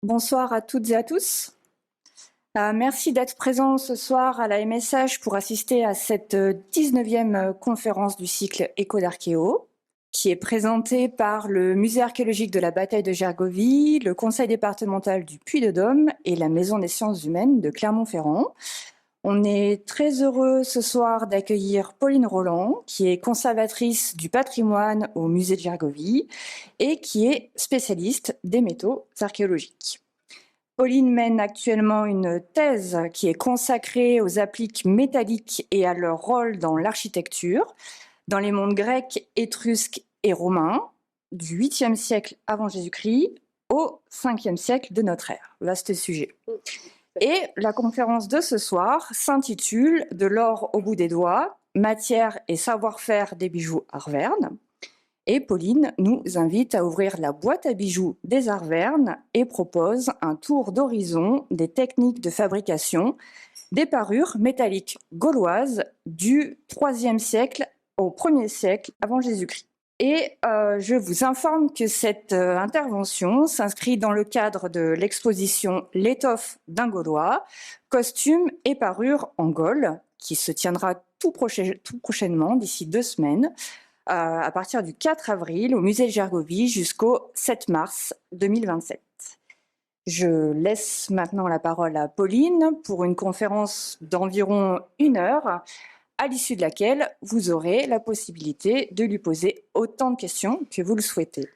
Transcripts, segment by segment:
Bonsoir à toutes et à tous. Merci d'être présents ce soir à la MSH pour assister à cette 19e conférence du cycle Écho d'Archéo, qui est présentée par le Musée archéologique de la bataille de Gergovie, le Conseil départemental du Puy-de-Dôme et la Maison des sciences humaines de Clermont-Ferrand. On est très heureux ce soir d'accueillir Pauline Roland, qui est conservatrice du patrimoine au Musée de Gergovie et qui est spécialiste des métaux archéologiques. Pauline mène actuellement une thèse qui est consacrée aux appliques métalliques et à leur rôle dans l'architecture, dans les mondes grecs, étrusques et romains, du 8e siècle avant Jésus-Christ au 5e siècle de notre ère. Vaste sujet. Et la conférence de ce soir s'intitule « De l'or au bout des doigts, matière et savoir-faire des bijoux Arvernes ». Et Pauline nous invite à ouvrir la boîte à bijoux des Arvernes et propose un tour d'horizon des techniques de fabrication des parures métalliques gauloises du IIIe siècle au 1er siècle avant Jésus-Christ. Et je vous informe que cette intervention s'inscrit dans le cadre de l'exposition L'étoffe d'un Gaulois, costumes et parures en Gaule, qui se tiendra tout prochainement, d'ici 2 semaines, à partir du 4 avril au musée de Gergovie jusqu'au 7 mars 2027. Je laisse maintenant la parole à Pauline pour une conférence d'environ 1 heure, à l'issue de laquelle vous aurez la possibilité de lui poser autant de questions que vous le souhaitez.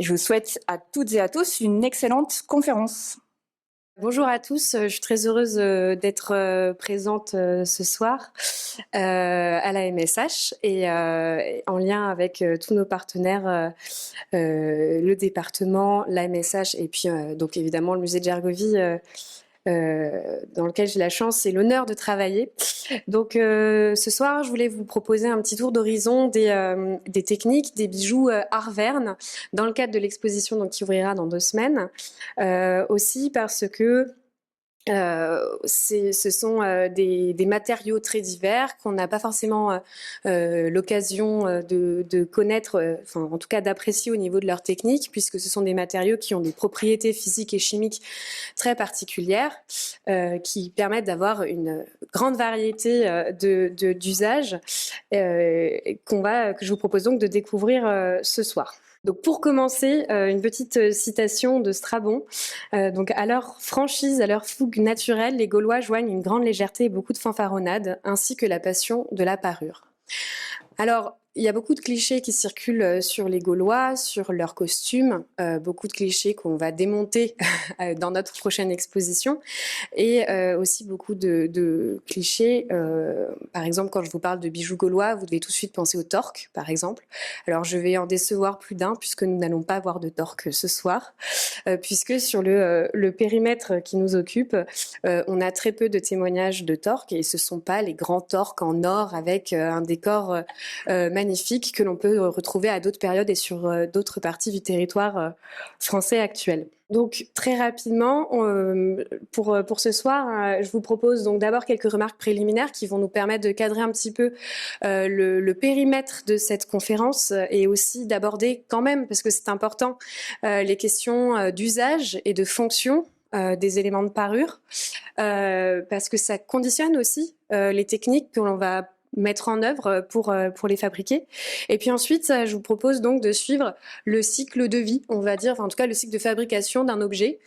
Je vous souhaite à toutes et à tous une excellente conférence. Bonjour à tous, je suis très heureuse d'être présente ce soir à la MSH et en lien avec tous nos partenaires, le département, la MSH et puis donc évidemment le musée de Gergovie dans lequel j'ai la chance et l'honneur de travailler. Donc ce soir, je voulais vous proposer un petit tour d'horizon des techniques, des bijoux Arvernes dans le cadre de l'exposition qui ouvrira dans 2 semaines. Aussi parce que ce sont des matériaux très divers qu'on n'a pas forcément l'occasion de connaître, enfin en tout cas d'apprécier au niveau de leur technique, puisque ce sont des matériaux qui ont des propriétés physiques et chimiques très particulières, qui permettent d'avoir une grande variété d'usages que je vous propose donc de découvrir ce soir. Donc pour commencer, une petite citation de Strabon. Donc à leur franchise, à leur fougue naturelle, les Gaulois joignent une grande légèreté et beaucoup de fanfaronnade, ainsi que la passion de la parure. Alors, il y a beaucoup de clichés qui circulent sur les Gaulois, sur leurs costumes, beaucoup de clichés qu'on va démonter dans notre prochaine exposition, et aussi beaucoup de clichés. Par exemple, quand je vous parle de bijoux gaulois, vous devez tout de suite penser au torque, par exemple. Alors, je vais en décevoir plus d'un, puisque nous n'allons pas avoir de torque ce soir, puisque sur le périmètre qui nous occupe, on a très peu de témoignages de torque, et ce ne sont pas les grands torques en or avec un décor magnifique que l'on peut retrouver à d'autres périodes et sur d'autres parties du territoire français actuel. Donc très rapidement, pour ce soir, je vous propose donc d'abord quelques remarques préliminaires qui vont nous permettre de cadrer un petit peu le périmètre de cette conférence et aussi d'aborder quand même, parce que c'est important, les questions d'usage et de fonction des éléments de parure, parce que ça conditionne aussi les techniques que l'on va mettre en œuvre pour les fabriquer. Et puis ensuite, je vous propose donc de suivre le cycle de vie, on va dire, enfin, en tout cas le cycle de fabrication d'un objet,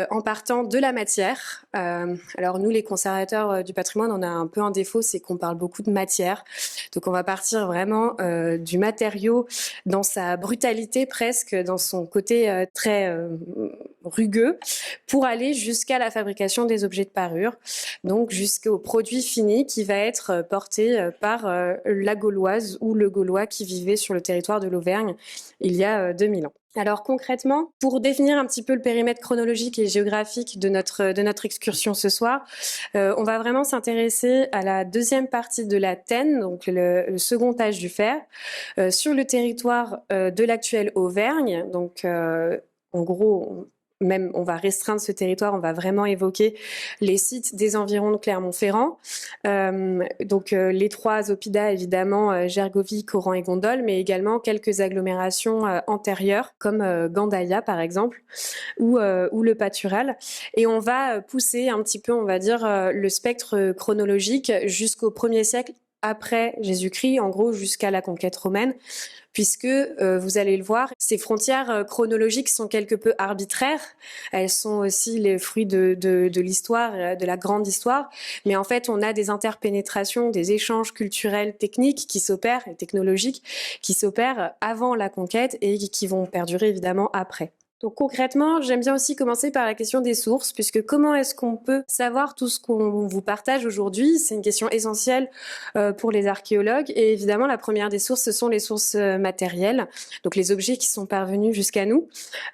en partant de la matière. Alors nous, les conservateurs du patrimoine, on a un peu un défaut, c'est qu'on parle beaucoup de matière. Donc on va partir vraiment du matériau dans sa brutalité presque, dans son côté très rugueux, pour aller jusqu'à la fabrication des objets de parure, donc jusqu'au produit fini qui va être porté par la Gauloise ou le Gaulois qui vivait sur le territoire de l'Auvergne il y a 2000 ans. Alors concrètement, pour définir un petit peu le périmètre chronologique et géographique de notre excursion ce soir, on va vraiment s'intéresser à la deuxième partie de la Tène, donc le second âge du fer, sur le territoire de l'actuelle Auvergne. Donc en gros, même on va restreindre ce territoire, on va vraiment évoquer les sites des environs de Clermont-Ferrand. Donc les 3 oppida évidemment, Gergovie, Coran et Gondol, mais également quelques agglomérations antérieures comme Gandaïa par exemple ou le Patural. Et on va pousser un petit peu, on va dire, le spectre chronologique jusqu'au 1er siècle après Jésus-Christ, en gros jusqu'à la conquête romaine, puisque vous allez le voir, ces frontières chronologiques sont quelque peu arbitraires. Elles sont aussi les fruits de l'histoire, de la grande histoire. Mais en fait, on a des interpénétrations, des échanges culturels, techniques qui s'opèrent, et technologiques qui s'opèrent avant la conquête et qui vont perdurer évidemment après. Donc concrètement, j'aime bien aussi commencer par la question des sources, puisque comment est-ce qu'on peut savoir tout ce qu'on vous partage aujourd'hui? C'est une question essentielle pour les archéologues. Et évidemment, la première des sources, ce sont les sources matérielles, donc les objets qui sont parvenus jusqu'à nous.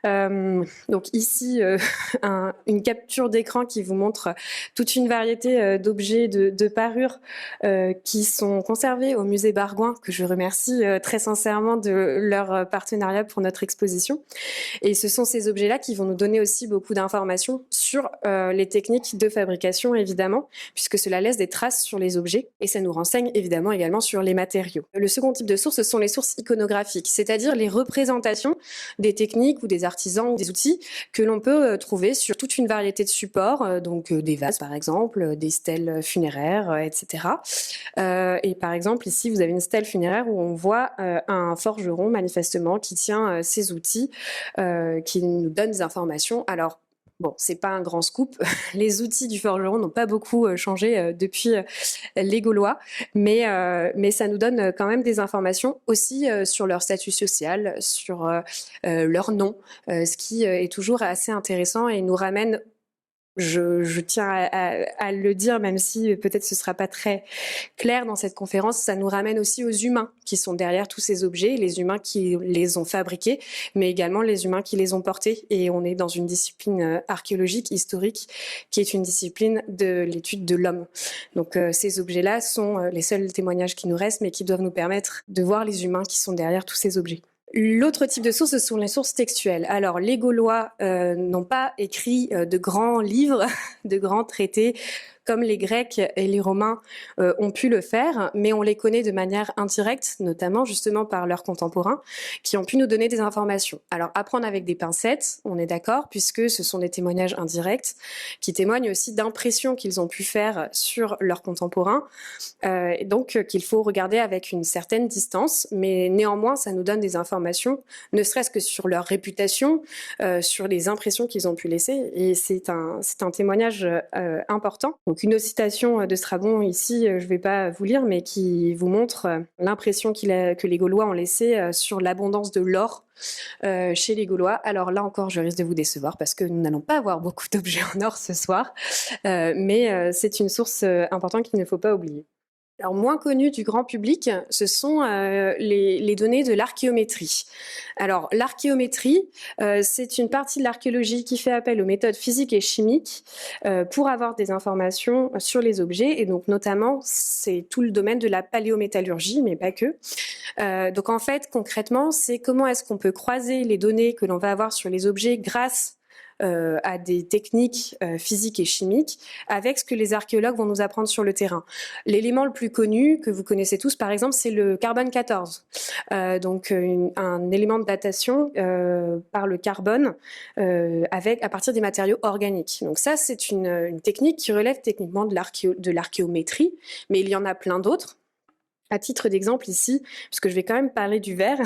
Donc ici, une capture d'écran qui vous montre toute une variété d'objets, de parures qui sont conservés au musée Bargouin, que je remercie très sincèrement de leur partenariat pour notre exposition. Et ce sont ces objets-là qui vont nous donner aussi beaucoup d'informations sur les techniques de fabrication, évidemment, puisque cela laisse des traces sur les objets et ça nous renseigne évidemment également sur les matériaux. Le second type de source, ce sont les sources iconographiques, c'est-à-dire les représentations des techniques ou des artisans ou des outils que l'on peut trouver sur toute une variété de supports, donc des vases par exemple, des stèles funéraires, etc. Et par exemple, ici, vous avez une stèle funéraire où on voit un forgeron manifestement qui tient ces outils qui nous donne des informations. Alors, bon, c'est pas un grand scoop. Les outils du forgeron n'ont pas beaucoup changé depuis les Gaulois, mais ça nous donne quand même des informations aussi sur leur statut social, sur leur nom, ce qui est toujours assez intéressant et nous ramène. Je tiens à le dire, même si peut-être ce sera pas très clair dans cette conférence, ça nous ramène aussi aux humains qui sont derrière tous ces objets, les humains qui les ont fabriqués, mais également les humains qui les ont portés. Et on est dans une discipline archéologique, historique, qui est une discipline de l'étude de l'homme. Donc ces objets-là sont les seuls témoignages qui nous restent, mais qui doivent nous permettre de voir les humains qui sont derrière tous ces objets. L'autre type de sources, ce sont les sources textuelles. Alors, les Gaulois n'ont pas écrit de grands livres, de grands traités, comme les Grecs et les Romains ont pu le faire, mais on les connaît de manière indirecte, notamment justement par leurs contemporains, qui ont pu nous donner des informations. Alors, à prendre avec des pincettes, on est d'accord, puisque ce sont des témoignages indirects, qui témoignent aussi d'impressions qu'ils ont pu faire sur leurs contemporains, donc qu'il faut regarder avec une certaine distance, mais néanmoins, ça nous donne des informations, ne serait-ce que sur leur réputation, sur les impressions qu'ils ont pu laisser, et c'est un témoignage important. Donc une citation de Strabon ici, je ne vais pas vous lire, mais qui vous montre l'impression que les Gaulois ont laissée sur l'abondance de l'or chez les Gaulois. Alors là encore, je risque de vous décevoir parce que nous n'allons pas avoir beaucoup d'objets en or ce soir, mais c'est une source importante qu'il ne faut pas oublier. Alors, moins connu du grand public, ce sont les données de l'archéométrie. Alors, l'archéométrie, c'est une partie de l'archéologie qui fait appel aux méthodes physiques et chimiques pour avoir des informations sur les objets. Et donc, notamment, c'est tout le domaine de la paléométallurgie, mais pas que. Donc, en fait, concrètement, c'est comment est-ce qu'on peut croiser les données que l'on va avoir sur les objets grâce à des techniques physiques et chimiques avec ce que les archéologues vont nous apprendre sur le terrain. L'élément le plus connu, que vous connaissez tous par exemple, c'est le carbone 14. Donc un élément de datation par le carbone à partir des matériaux organiques. Donc ça, c'est une technique qui relève techniquement de l'archéométrie, mais il y en a plein d'autres. À titre d'exemple ici, puisque je vais quand même parler du verre,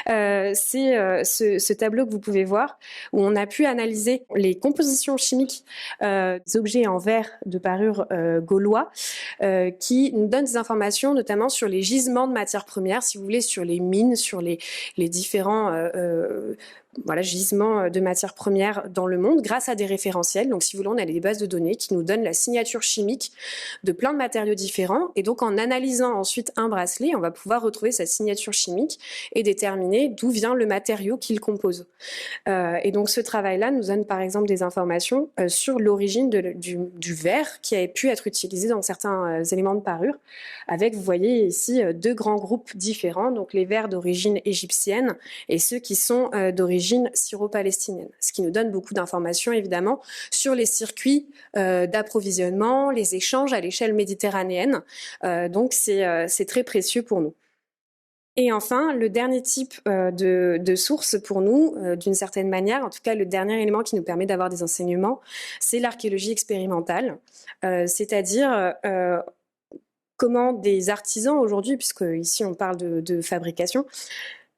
c'est ce tableau que vous pouvez voir où on a pu analyser les compositions chimiques des objets en verre de parure gaulois qui nous donnent des informations notamment sur les gisements de matières premières, si vous voulez, sur les mines, sur les différents gisements de matières premières dans le monde grâce à des référentiels. Donc, si vous voulez, on a des bases de données qui nous donnent la signature chimique de plein de matériaux différents. Et donc, en analysant ensuite un bracelet, on va pouvoir retrouver sa signature chimique et déterminer d'où vient le matériau qu'il compose. Et donc, ce travail-là nous donne par exemple des informations sur l'origine du verre qui a pu être utilisé dans certains éléments de parure. Avec, vous voyez ici, deux grands groupes différents, donc les verres d'origine égyptienne et ceux qui sont d'origine d'origine syro-palestinienne, ce qui nous donne beaucoup d'informations évidemment sur les circuits d'approvisionnement, les échanges à l'échelle méditerranéenne. Donc c'est très précieux pour nous. Et enfin, le dernier type de source pour nous, d'une certaine manière, en tout cas le dernier élément qui nous permet d'avoir des enseignements, c'est l'archéologie expérimentale, c'est-à-dire comment des artisans aujourd'hui, puisque ici on parle de fabrication,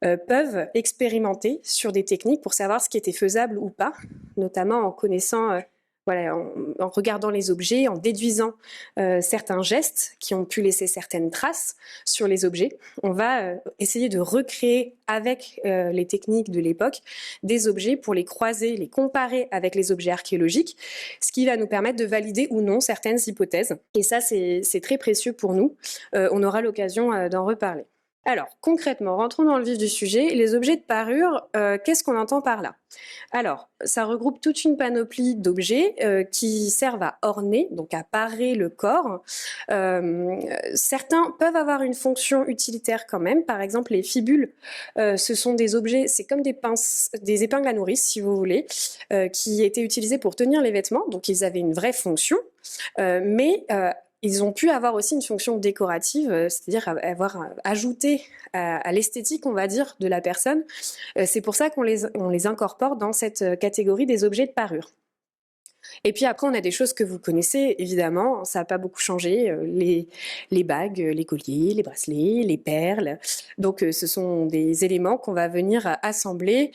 peuvent expérimenter sur des techniques pour savoir ce qui était faisable ou pas, notamment en connaissant, en regardant les objets, en déduisant certains gestes qui ont pu laisser certaines traces sur les objets. On va essayer de recréer avec les techniques de l'époque des objets pour les croiser, les comparer avec les objets archéologiques, ce qui va nous permettre de valider ou non certaines hypothèses. Et ça, c'est très précieux pour nous. On aura l'occasion d'en reparler. Alors, concrètement, rentrons dans le vif du sujet. Les objets de parure, qu'est-ce qu'on entend par là? Alors, ça regroupe toute une panoplie d'objets qui servent à orner, donc à parer le corps. Certains peuvent avoir une fonction utilitaire quand même. Par exemple, les fibules, ce sont des objets, c'est comme des pinces, des épingles à nourrice, si vous voulez, qui étaient utilisés pour tenir les vêtements. Donc, ils avaient une vraie fonction, mais ils ont pu avoir aussi une fonction décorative, c'est-à-dire avoir ajouté à l'esthétique, on va dire, de la personne. C'est pour ça qu'on les incorpore dans cette catégorie des objets de parure. Et puis après, on a des choses que vous connaissez, évidemment, ça n'a pas beaucoup changé, les bagues, les colliers, les bracelets, les perles. Donc ce sont des éléments qu'on va venir assembler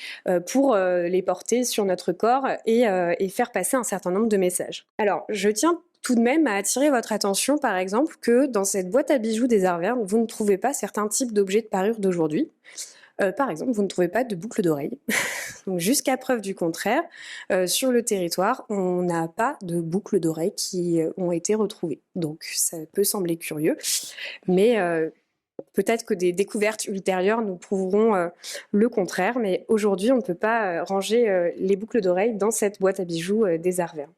pour les porter sur notre corps et faire passer un certain nombre de messages. Alors, je tiens tout de même à attirer votre attention, par exemple, que dans cette boîte à bijoux des Arvernes, vous ne trouvez pas certains types d'objets de parure d'aujourd'hui. Par exemple, vous ne trouvez pas de boucles d'oreilles. Donc, jusqu'à preuve du contraire, sur le territoire, on n'a pas de boucles d'oreilles qui ont été retrouvées. Donc, ça peut sembler curieux, mais peut-être que des découvertes ultérieures nous prouveront le contraire. Mais aujourd'hui, on ne peut pas ranger les boucles d'oreilles dans cette boîte à bijoux des Arvernes.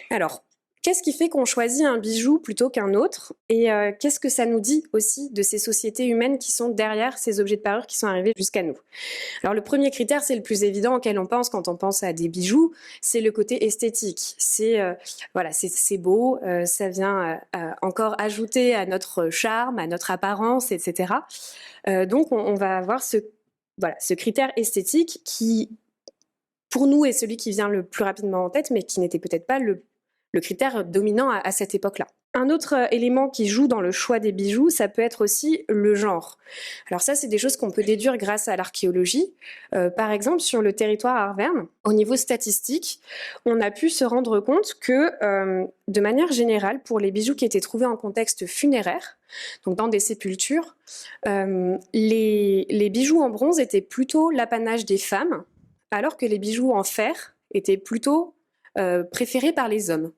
Alors, qu'est-ce qui fait qu'on choisit un bijou plutôt qu'un autre? Et qu'est-ce que ça nous dit aussi de ces sociétés humaines qui sont derrière ces objets de parure qui sont arrivés jusqu'à nous? Alors le premier critère, c'est le plus évident auquel on pense quand on pense à des bijoux, c'est le côté esthétique. C'est beau, ça vient encore ajouter à notre charme, à notre apparence, etc. Donc on va avoir ce critère esthétique qui, pour nous, est celui qui vient le plus rapidement en tête, mais qui n'était peut-être pas le critère dominant à cette époque-là. Un autre élément qui joue dans le choix des bijoux, ça peut être aussi le genre. Alors ça, c'est des choses qu'on peut déduire grâce à l'archéologie. Par exemple, sur le territoire arverne, au niveau statistique, on a pu se rendre compte que, de manière générale, pour les bijoux qui étaient trouvés en contexte funéraire, donc dans des sépultures, les bijoux en bronze étaient plutôt l'apanage des femmes, alors que les bijoux en fer étaient plutôt préférés par les hommes.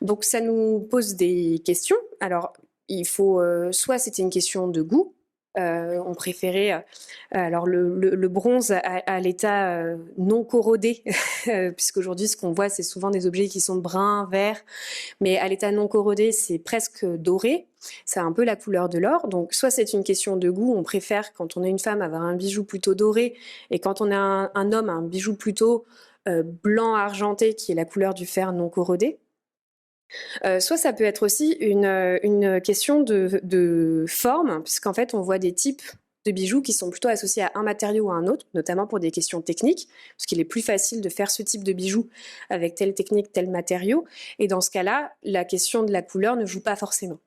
Donc ça nous pose des questions. Alors il faut, soit c'était une question de goût, on préférait alors le bronze à l'état non corrodé, puisqu'aujourd'hui ce qu'on voit c'est souvent des objets qui sont bruns, verts, mais à l'état non corrodé c'est presque doré, c'est un peu la couleur de l'or. Donc soit c'est une question de goût, on préfère quand on est une femme avoir un bijou plutôt doré, et quand on est un homme un bijou plutôt blanc argenté qui est la couleur du fer non corrodé. Soit ça peut être aussi une question de forme, puisqu'en fait on voit des types de bijoux qui sont plutôt associés à un matériau ou à un autre, notamment pour des questions techniques, parce qu'il est plus facile de faire ce type de bijoux avec telle technique, tel matériau, et dans ce cas-là, la question de la couleur ne joue pas forcément.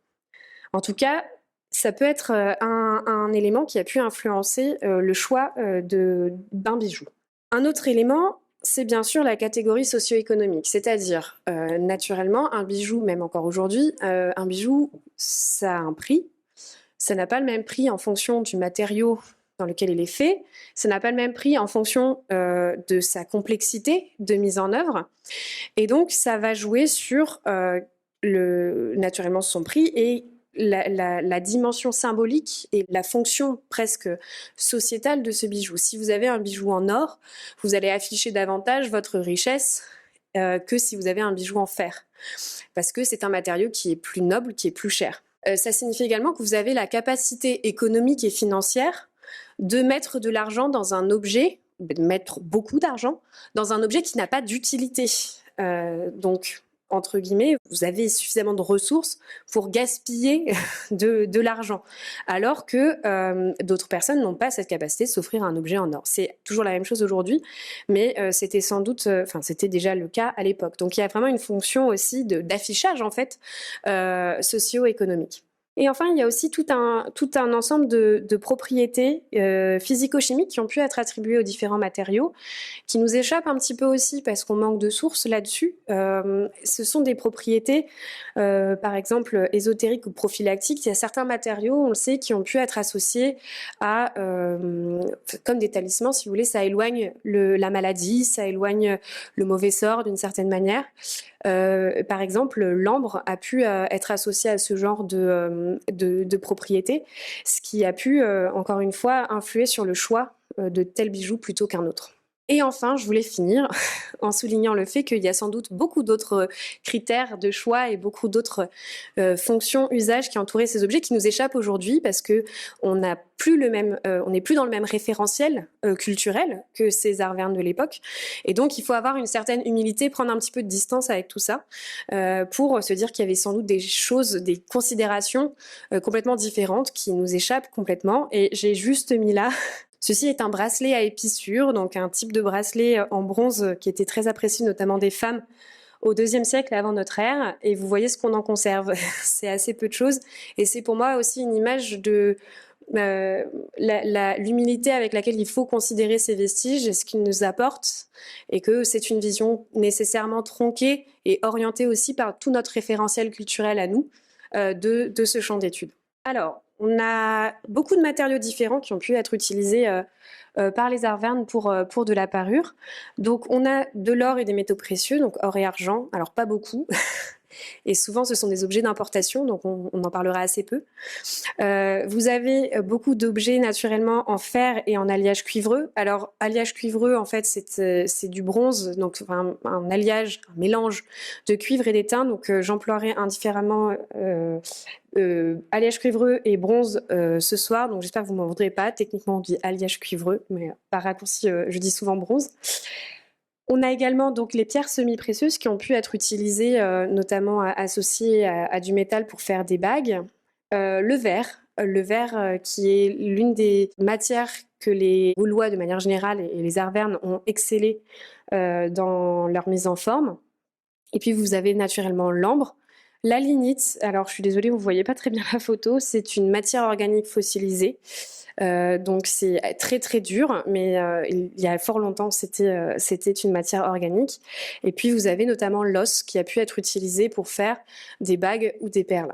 En tout cas, ça peut être un élément qui a pu influencer le choix d'un bijou. Un autre élément, c'est bien sûr la catégorie socio-économique, c'est-à-dire naturellement un bijou, même encore aujourd'hui, un bijou ça a un prix, ça n'a pas le même prix en fonction du matériau dans lequel il est fait, ça n'a pas le même prix en fonction de sa complexité de mise en œuvre, et donc ça va jouer sur naturellement son prix et la dimension symbolique et la fonction presque sociétale de ce bijou. Si vous avez un bijou en or, vous allez afficher davantage votre richesse que si vous avez un bijou en fer, parce que c'est un matériau qui est plus noble, qui est plus cher. Ça signifie également que vous avez la capacité économique et financière de mettre de l'argent dans un objet de mettre beaucoup d'argent dans un objet qui n'a pas d'utilité. Donc, entre guillemets, vous avez suffisamment de ressources pour gaspiller de l'argent, alors que d'autres personnes n'ont pas cette capacité de s'offrir un objet en or. C'est toujours la même chose aujourd'hui, mais c'était sans doute, c'était déjà le cas à l'époque. Donc il y a vraiment une fonction aussi d'affichage en fait socio-économique. Et enfin, il y a aussi tout un ensemble de propriétés physico-chimiques qui ont pu être attribuées aux différents matériaux, qui nous échappent un petit peu aussi parce qu'on manque de sources là-dessus. Ce sont des propriétés, par exemple, ésotériques ou prophylactiques. Il y a certains matériaux, on le sait, qui ont pu être associés à, comme des talismans, si vous voulez, ça éloigne la maladie, ça éloigne le mauvais sort d'une certaine manière. Par exemple, l'ambre a pu être associé à ce genre de propriétés, ce qui a pu, encore une fois, influer sur le choix de tel bijou plutôt qu'un autre. Et enfin, je voulais finir en soulignant le fait qu'il y a sans doute beaucoup d'autres critères de choix et beaucoup d'autres fonctions, usages qui entouraient ces objets qui nous échappent aujourd'hui parce que on n'est plus dans le même référentiel culturel que ces Art Verne de l'époque. Et donc, il faut avoir une certaine humilité, prendre un petit peu de distance avec tout ça pour se dire qu'il y avait sans doute des choses, des considérations complètement différentes qui nous échappent complètement. Et j'ai juste mis là ceci est un bracelet à épissure, donc un type de bracelet en bronze qui était très apprécié notamment des femmes au IIe siècle avant notre ère. Et vous voyez ce qu'on en conserve. C'est assez peu de choses. Et c'est pour moi aussi une image de l'humilité avec laquelle il faut considérer ces vestiges et ce qu'ils nous apportent. Et que c'est une vision nécessairement tronquée et orientée aussi par tout notre référentiel culturel à nous de ce champ d'études. Alors, on a beaucoup de matériaux différents qui ont pu être utilisés par les Art Verne pour de la parure. Donc, on a de l'or et des métaux précieux, donc or et argent. Alors, pas beaucoup. Et souvent, ce sont des objets d'importation, donc on en parlera assez peu. Vous avez beaucoup d'objets naturellement en fer et en alliage cuivreux. Alors, alliage cuivreux, en fait, c'est du bronze, donc un alliage, un mélange de cuivre et d'étain. Donc, j'emploierai indifféremment alliage cuivreux et bronze ce soir. Donc, j'espère que vous ne m'en voudrez pas. Techniquement, on dit alliage cuivreux, mais par raccourci, je dis souvent bronze. On a également donc les pierres semi-précieuses qui ont pu être utilisées, notamment associées à du métal pour faire des bagues. Le verre qui est l'une des matières que les Gaulois de manière générale et les Art Verne ont excellé dans leur mise en forme. Et puis vous avez naturellement l'ambre. La lignite, alors je suis désolée, vous ne voyez pas très bien la photo, c'est une matière organique fossilisée. Donc c'est très très dur, mais il y a fort longtemps c'était une matière organique. Et puis vous avez notamment l'os qui a pu être utilisé pour faire des bagues ou des perles.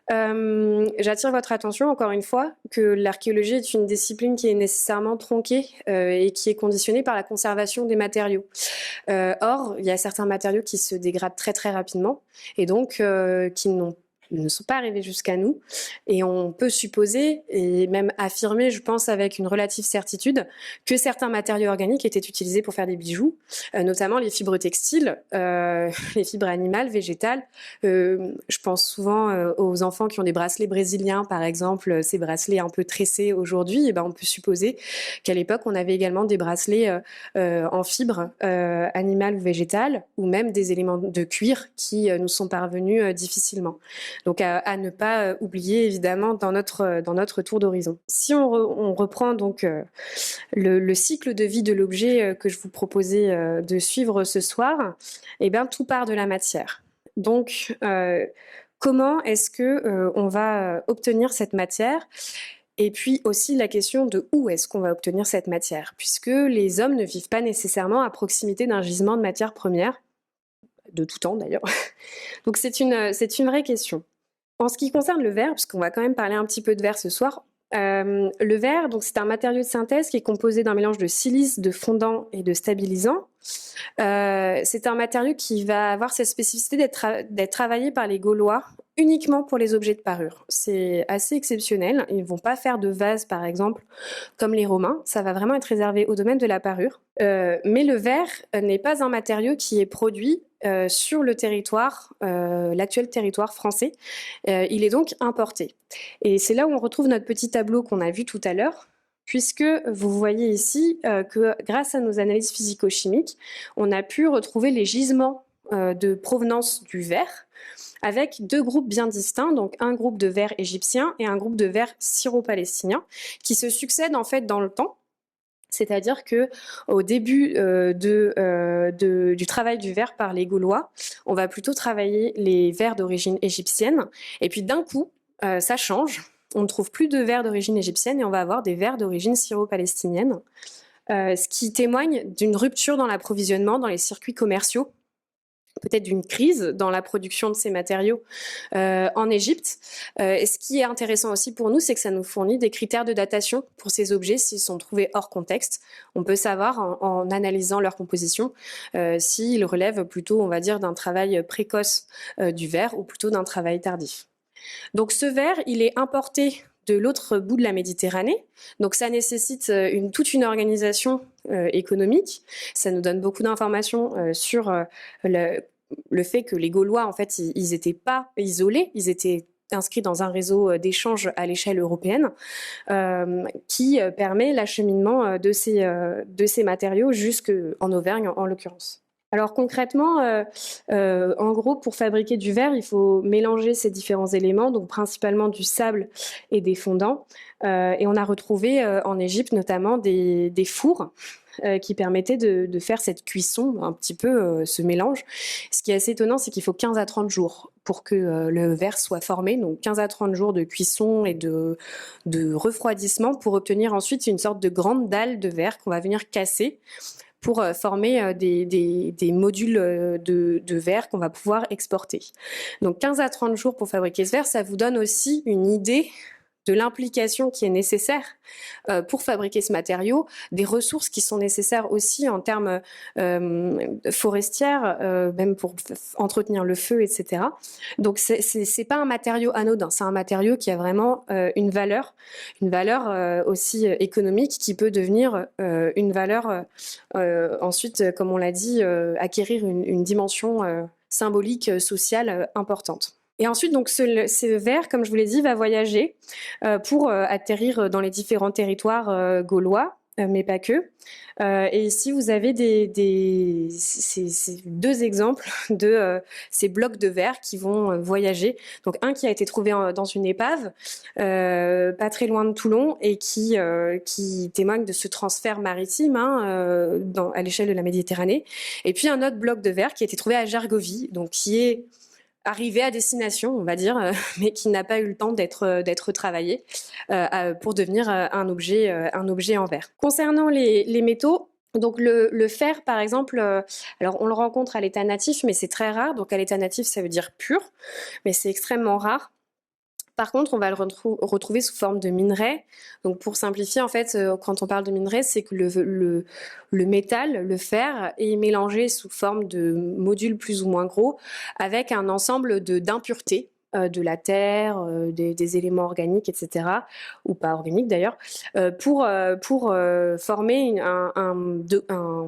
J'attire votre attention encore une fois que l'archéologie est une discipline qui est nécessairement tronquée et qui est conditionnée par la conservation des matériaux. Or, il y a certains matériaux qui se dégradent très très rapidement et donc qui ne sont pas arrivés jusqu'à nous. Et on peut supposer, et même affirmer, je pense avec une relative certitude, que certains matériaux organiques étaient utilisés pour faire des bijoux, notamment les fibres textiles, les fibres animales, végétales. Je pense souvent aux enfants qui ont des bracelets brésiliens, par exemple, ces bracelets un peu tressés aujourd'hui. Et ben, on peut supposer qu'à l'époque, on avait également des bracelets en fibres animales ou végétales, ou même des éléments de cuir qui nous sont parvenus difficilement. Donc à ne pas oublier évidemment dans notre tour d'horizon. Si on reprend donc le cycle de vie de l'objet que je vous proposais de suivre ce soir, eh bien tout part de la matière. Donc comment est-ce que on va obtenir cette matière ? Et puis aussi la question de où est-ce qu'on va obtenir cette matière, puisque les hommes ne vivent pas nécessairement à proximité d'un gisement de matière première, de tout temps d'ailleurs. Donc c'est une vraie question. En ce qui concerne le verre, puisqu'on va quand même parler un petit peu de verre ce soir, le verre, donc c'est un matériau de synthèse qui est composé d'un mélange de silice, de fondant et de stabilisant. C'est un matériau qui va avoir cette spécificité d'être travaillé par les Gaulois uniquement pour les objets de parure. C'est assez exceptionnel. Ils ne vont pas faire de vase, par exemple, comme les Romains. Ça va vraiment être réservé au domaine de la parure. Mais le verre n'est pas un matériau qui est produit sur le territoire, l'actuel territoire français. Il est donc importé. Et c'est là où on retrouve notre petit tableau qu'on a vu tout à l'heure. puisque vous voyez ici que grâce à nos analyses physico-chimiques, on a pu retrouver les gisements de provenance du verre avec deux groupes bien distincts, donc un groupe de verre égyptien et un groupe de verre syro-palestinien, qui se succèdent en fait dans le temps. C'est-à-dire que au début du travail du verre par les Gaulois, on va plutôt travailler les verres d'origine égyptienne, et puis d'un coup, ça change. On ne trouve plus de verres d'origine égyptienne et on va avoir des verres d'origine syro-palestinienne, ce qui témoigne d'une rupture dans l'approvisionnement dans les circuits commerciaux, peut-être d'une crise dans la production de ces matériaux en Égypte. Et ce qui est intéressant aussi pour nous, c'est que ça nous fournit des critères de datation pour ces objets s'ils sont trouvés hors contexte. On peut savoir en analysant leur composition s'ils relèvent plutôt, on va dire, d'un travail précoce du verre ou plutôt d'un travail tardif. Donc ce verre, il est importé de l'autre bout de la Méditerranée. Donc ça nécessite toute une organisation économique. Ça nous donne beaucoup d'informations sur le fait que les Gaulois, en fait, ils n'étaient pas isolés, ils étaient inscrits dans un réseau d'échange à l'échelle européenne qui permet l'acheminement de ces matériaux jusqu'en Auvergne en l'occurrence. Alors concrètement, en gros, pour fabriquer du verre, il faut mélanger ces différents éléments, donc principalement du sable et des fondants. Et on a retrouvé en Égypte notamment des fours qui permettaient de faire cette cuisson, un petit peu ce mélange. Ce qui est assez étonnant, c'est qu'il faut 15 à 30 jours pour que le verre soit formé, donc 15 à 30 jours de cuisson et de refroidissement pour obtenir ensuite une sorte de grande dalle de verre qu'on va venir casser pour former des modules de verre qu'on va pouvoir exporter. Donc 15 à 30 jours pour fabriquer ce verre, ça vous donne aussi une idée de l'implication qui est nécessaire pour fabriquer ce matériau, des ressources qui sont nécessaires aussi en termes forestières, même pour entretenir le feu, etc. Donc c'est pas un matériau anodin, c'est un matériau qui a vraiment une valeur aussi économique qui peut devenir une valeur ensuite, comme on l'a dit, acquérir une dimension symbolique, sociale importante. Et ensuite, donc, ce verre, comme je vous l'ai dit, va voyager pour atterrir dans les différents territoires gaulois, mais pas que. Et ici, vous avez ces deux exemples de ces blocs de verre qui vont voyager. Donc, un qui a été trouvé dans une épave, pas très loin de Toulon, et qui témoigne de ce transfert maritime à l'échelle de la Méditerranée. Et puis, un autre bloc de verre qui a été trouvé à Gergovie, donc qui est arrivé à destination, on va dire, mais qui n'a pas eu le temps d'être travaillé pour devenir un objet en verre. Concernant les métaux, donc le fer, par exemple, alors on le rencontre à l'état natif, mais c'est très rare. Donc à l'état natif, ça veut dire pur, mais c'est extrêmement rare. Par contre, on va le retrouver sous forme de minerai. Donc, pour simplifier, en fait, quand on parle de minerai, c'est que le métal, le fer, est mélangé sous forme de modules plus ou moins gros avec un ensemble d'impuretés, de la terre, des éléments organiques, etc., ou pas organiques d'ailleurs, pour former un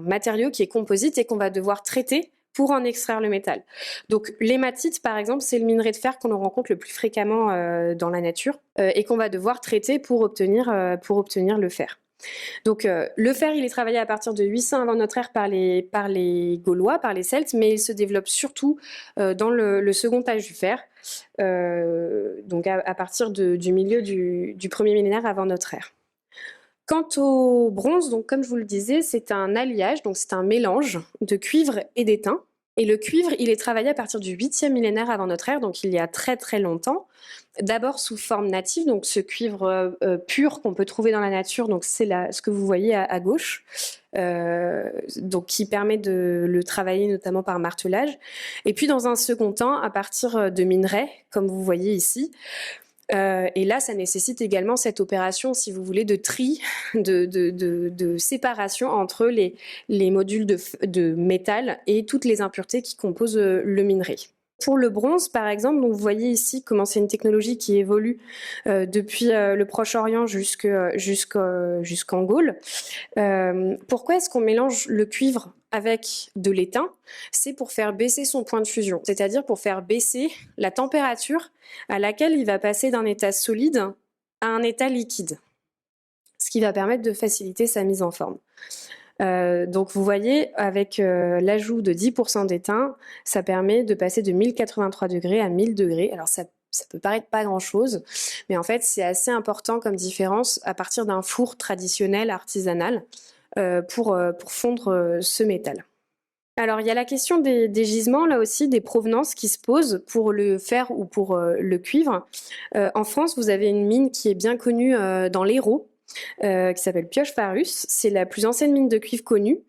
matériau qui est composite et qu'on va devoir traiter pour en extraire le métal. Donc l'hématite, par exemple, c'est le minerai de fer qu'on rencontre le plus fréquemment dans la nature et qu'on va devoir traiter pour obtenir le fer. Donc le fer, il est travaillé à partir de 800 avant notre ère par les Gaulois, par les Celtes, mais il se développe surtout dans le second âge du fer, donc à partir du milieu du premier millénaire avant notre ère. Quant au bronze, donc comme je vous le disais, c'est un alliage, donc c'est un mélange de cuivre et d'étain. Et le cuivre, il est travaillé à partir du 8e millénaire avant notre ère, donc il y a très très longtemps. D'abord sous forme native, donc ce cuivre pur qu'on peut trouver dans la nature, donc c'est ce que vous voyez à gauche, donc qui permet de le travailler notamment par martelage. Et puis dans un second temps, à partir de minerais, comme vous voyez ici. Et là, ça nécessite également cette opération, si vous voulez, de tri, de séparation entre les modules de métal et toutes les impuretés qui composent le minerai. Pour le bronze, par exemple, donc vous voyez ici comment c'est une technologie qui évolue depuis le Proche-Orient jusqu'en Gaule. Pourquoi est-ce qu'on mélange le cuivre avec de l'étain? C'est pour faire baisser son point de fusion, c'est-à-dire pour faire baisser la température à laquelle il va passer d'un état solide à un état liquide. ce qui va permettre de faciliter sa mise en forme. Donc vous voyez, avec l'ajout de 10% d'étain, ça permet de passer de 1083 degrés à 1000 degrés. Alors ça peut paraître pas grand-chose, mais en fait c'est assez important comme différence à partir d'un four traditionnel artisanal pour fondre ce métal. Alors, il y a la question des gisements, là aussi, des provenances qui se posent pour le fer ou pour le cuivre. En France, vous avez une mine qui est bien connue dans l'Hérault, qui s'appelle Pioche-Farus. C'est la plus ancienne mine de cuivre connue.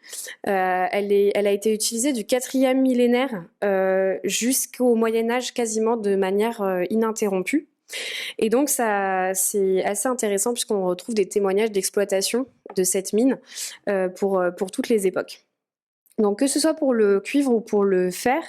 Elle a été utilisée du 4e millénaire jusqu'au Moyen-Âge quasiment de manière ininterrompue. Et donc, ça, c'est assez intéressant puisqu'on retrouve des témoignages d'exploitation de cette mine pour toutes les époques. Donc, que ce soit pour le cuivre ou pour le fer,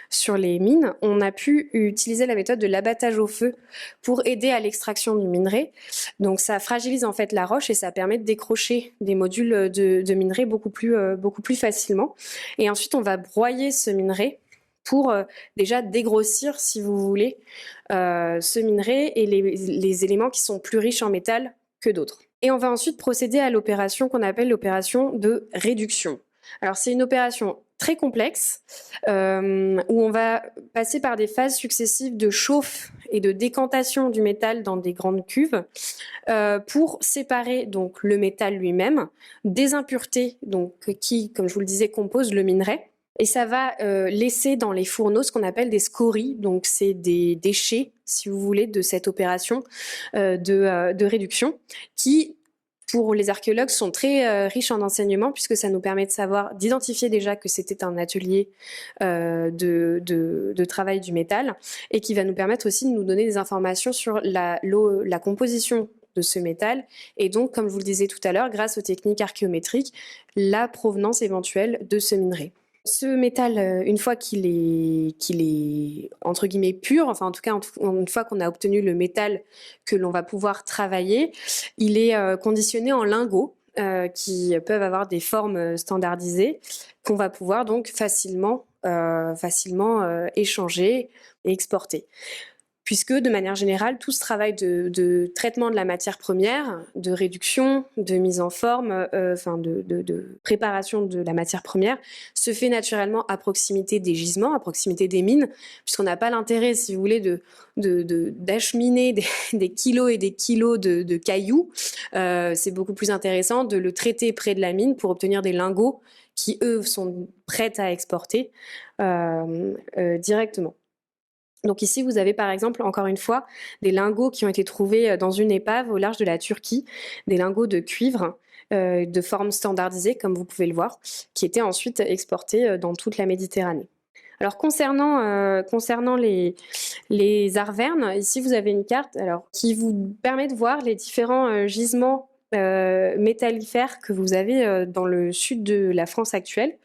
sur les mines, on a pu utiliser la méthode de l'abattage au feu pour aider à l'extraction du minerai. Donc, ça fragilise en fait la roche et ça permet de décrocher des modules de minerai beaucoup plus facilement. Et ensuite, on va broyer ce minerai pour déjà dégrossir, si vous voulez, ce minerai et les éléments qui sont plus riches en métal que d'autres. Et on va ensuite procéder à l'opération qu'on appelle l'opération de réduction. Alors c'est une opération très complexe où on va passer par des phases successives de chauffe et de décantation du métal dans des grandes cuves pour séparer donc le métal lui-même des impuretés donc qui, comme je vous le disais, composent le minerai. Et ça va laisser dans les fourneaux ce qu'on appelle des scories, donc c'est des déchets, si vous voulez, de cette opération de réduction qui, pour les archéologues, sont très riches en enseignements puisque ça nous permet de savoir, d'identifier déjà que c'était un atelier de travail du métal et qui va nous permettre aussi de nous donner des informations sur la composition de ce métal et donc, comme je vous le disais tout à l'heure, grâce aux techniques archéométriques, la provenance éventuelle de ce minerai. Ce métal, une fois qu'il est entre guillemets pur, enfin en tout cas une fois qu'on a obtenu le métal que l'on va pouvoir travailler, il est conditionné en lingots qui peuvent avoir des formes standardisées qu'on va pouvoir donc facilement échanger et exporter. Puisque de manière générale, tout ce travail de traitement de la matière première, de réduction, de mise en forme, de préparation de la matière première, se fait naturellement à proximité des gisements, à proximité des mines, puisqu'on n'a pas l'intérêt, si vous voulez, d'acheminer des kilos et des kilos de cailloux. C'est beaucoup plus intéressant de le traiter près de la mine pour obtenir des lingots qui, eux, sont prêts à exporter directement. Donc ici, vous avez par exemple, encore une fois, des lingots qui ont été trouvés dans une épave au large de la Turquie, des lingots de cuivre de forme standardisée, comme vous pouvez le voir, qui étaient ensuite exportés dans toute la Méditerranée. Alors concernant les arvernes, ici vous avez une carte qui vous permet de voir les différents gisements métallifères que vous avez dans le sud de la France actuelle.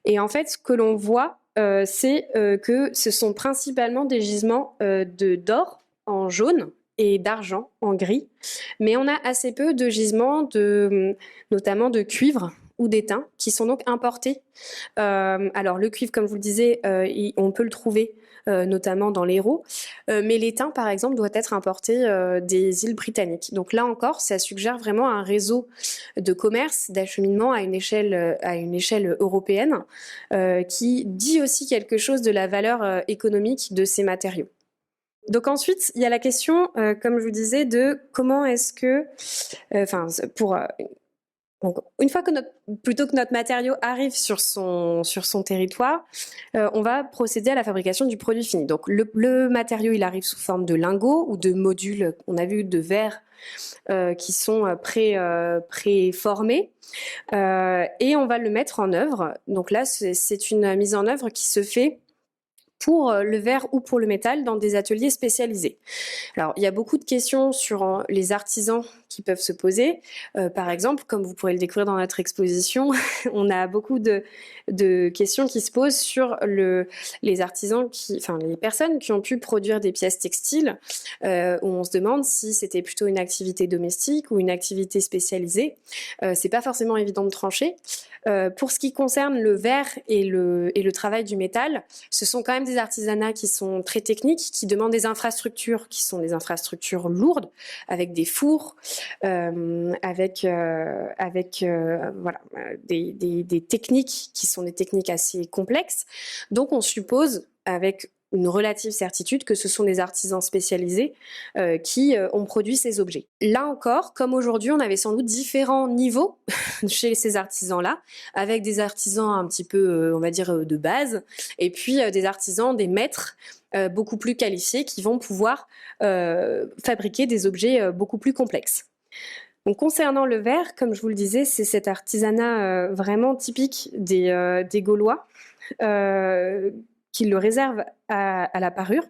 Et en fait, ce que l'on voit, c'est que ce sont principalement des gisements d'or en jaune et d'argent en gris, mais on a assez peu de gisements notamment de cuivre ou d'étain qui sont donc importés. Alors le cuivre, comme je vous le disais, on peut le trouver notamment dans l'Hérault, mais l'étain par exemple doit être importé des îles britanniques. Donc là encore, ça suggère vraiment un réseau de commerce, d'acheminement à une échelle européenne qui dit aussi quelque chose de la valeur économique de ces matériaux. Donc ensuite, il y a la question, comme je vous disais, de comment est-ce que, donc, une fois que notre matériau arrive sur son territoire, on va procéder à la fabrication du produit fini. Donc le matériau, il arrive sous forme de lingots ou de modules, on a vu de verre, qui sont préformés, et on va le mettre en œuvre. Donc là, c'est une mise en œuvre qui se fait pour le verre ou pour le métal dans des ateliers spécialisés. Alors, il y a beaucoup de questions sur les artisans qui peuvent se poser. Par exemple, comme vous pourrez le découvrir dans notre exposition, on a beaucoup de questions qui se posent sur les artisans, les personnes qui ont pu produire des pièces textiles, où on se demande si c'était plutôt une activité domestique ou une activité spécialisée. C'est pas forcément évident de trancher. Pour ce qui concerne le verre et le travail du métal, ce sont quand même des artisanats qui sont très techniques, qui demandent des infrastructures qui sont des infrastructures lourdes, avec des fours, voilà, des techniques qui sont des techniques assez complexes. Donc on suppose avec une relative certitude que ce sont des artisans spécialisés qui ont produit ces objets. Là encore, comme aujourd'hui, on avait sans doute différents niveaux chez ces artisans-là, avec des artisans un petit peu, on va dire, de base, et puis des artisans, des maîtres beaucoup plus qualifiés qui vont pouvoir fabriquer des objets beaucoup plus complexes. Donc, concernant le verre, comme je vous le disais, c'est cet artisanat vraiment typique des Gaulois qui le réserve à la parure.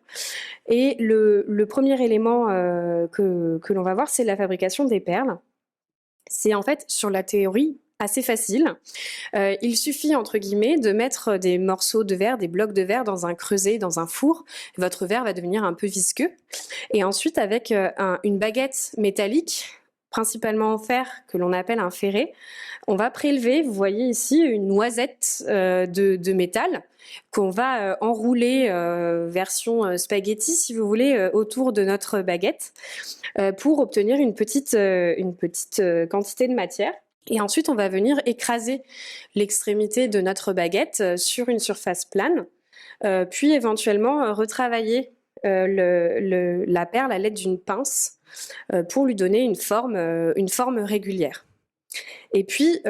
Et le premier élément que l'on va voir, c'est la fabrication des perles. C'est en fait, sur la théorie, assez facile. Il suffit, entre guillemets, de mettre des morceaux de verre, des blocs de verre dans un creuset, dans un four. Votre verre va devenir un peu visqueux. Et ensuite, avec une baguette métallique, principalement en fer, que l'on appelle un ferret, on va prélever, vous voyez ici, une noisette de métal qu'on va enrouler version spaghetti, si vous voulez, autour de notre baguette pour obtenir une petite quantité de matière. Et ensuite, on va venir écraser l'extrémité de notre baguette sur une surface plane, puis éventuellement retravailler la perle à l'aide d'une pince pour lui donner une forme régulière. Et puis,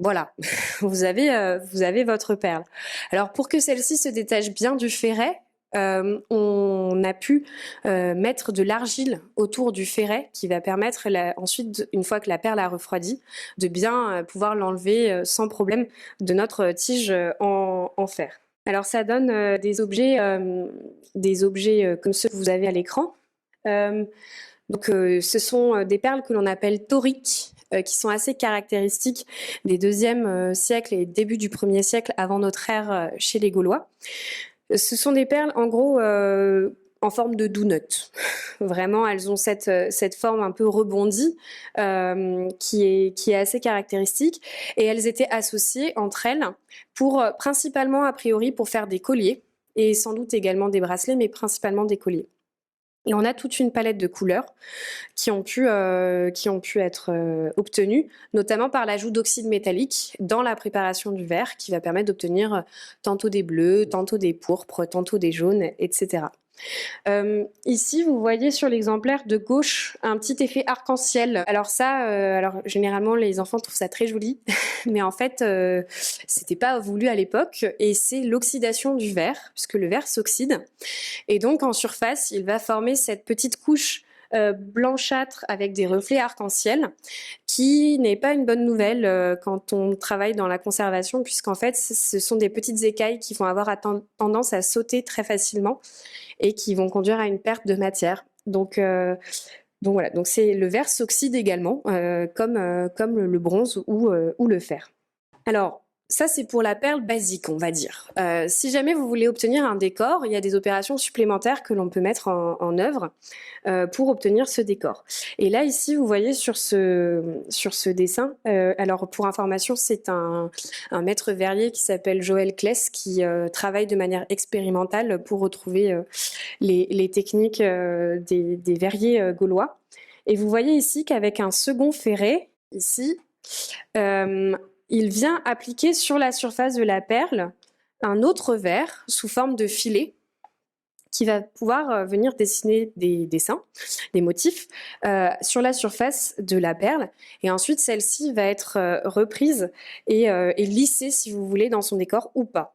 voilà, vous avez votre perle. Alors, pour que celle-ci se détache bien du ferret, on a pu mettre de l'argile autour du ferret qui va permettre ensuite, une fois que la perle a refroidi, de bien pouvoir l'enlever sans problème de notre tige en fer. Alors ça donne des objets comme ceux que vous avez à l'écran. Donc ce sont des perles que l'on appelle tauriques, qui sont assez caractéristiques des 2e siècles et début du 1er siècle avant notre ère chez les Gaulois. Ce sont des perles, en gros, en forme de donut. Vraiment, elles ont cette forme un peu rebondie qui est assez caractéristique. Et elles étaient associées entre elles principalement, a priori, pour faire des colliers et sans doute également des bracelets, mais principalement des colliers. Et on a toute une palette de couleurs qui ont pu être obtenues, notamment par l'ajout d'oxyde métallique dans la préparation du verre, qui va permettre d'obtenir tantôt des bleus, tantôt des pourpres, tantôt des jaunes, etc. Ici, vous voyez sur l'exemplaire de gauche un petit effet arc-en-ciel. Alors ça, alors généralement les enfants trouvent ça très joli, mais en fait, c'était pas voulu à l'époque, et c'est l'oxydation du verre, puisque le verre s'oxyde, et donc en surface, il va former cette petite couche blanchâtre avec des reflets arc-en-ciel, qui n'est pas une bonne nouvelle quand on travaille dans la conservation, puisqu'en fait, ce sont des petites écailles qui vont avoir tendance à sauter très facilement et qui vont conduire à une perte de matière. Donc voilà, donc le verre s'oxyde également, comme le bronze ou le fer. Alors, ça, c'est pour la perle basique, on va dire. Si jamais vous voulez obtenir un décor, il y a des opérations supplémentaires que l'on peut mettre en œuvre pour obtenir ce décor. Et là, ici, vous voyez sur ce dessin, alors pour information, c'est un maître verrier qui s'appelle Joël Kless qui travaille de manière expérimentale pour retrouver les techniques des verriers gaulois. Et vous voyez ici qu'avec un second ferret, ici, il vient appliquer sur la surface de la perle un autre verre sous forme de filet qui va pouvoir venir dessiner des dessins, des motifs sur la surface de la perle. Et ensuite, celle-ci va être reprise et lissée, si vous voulez, dans son décor ou pas.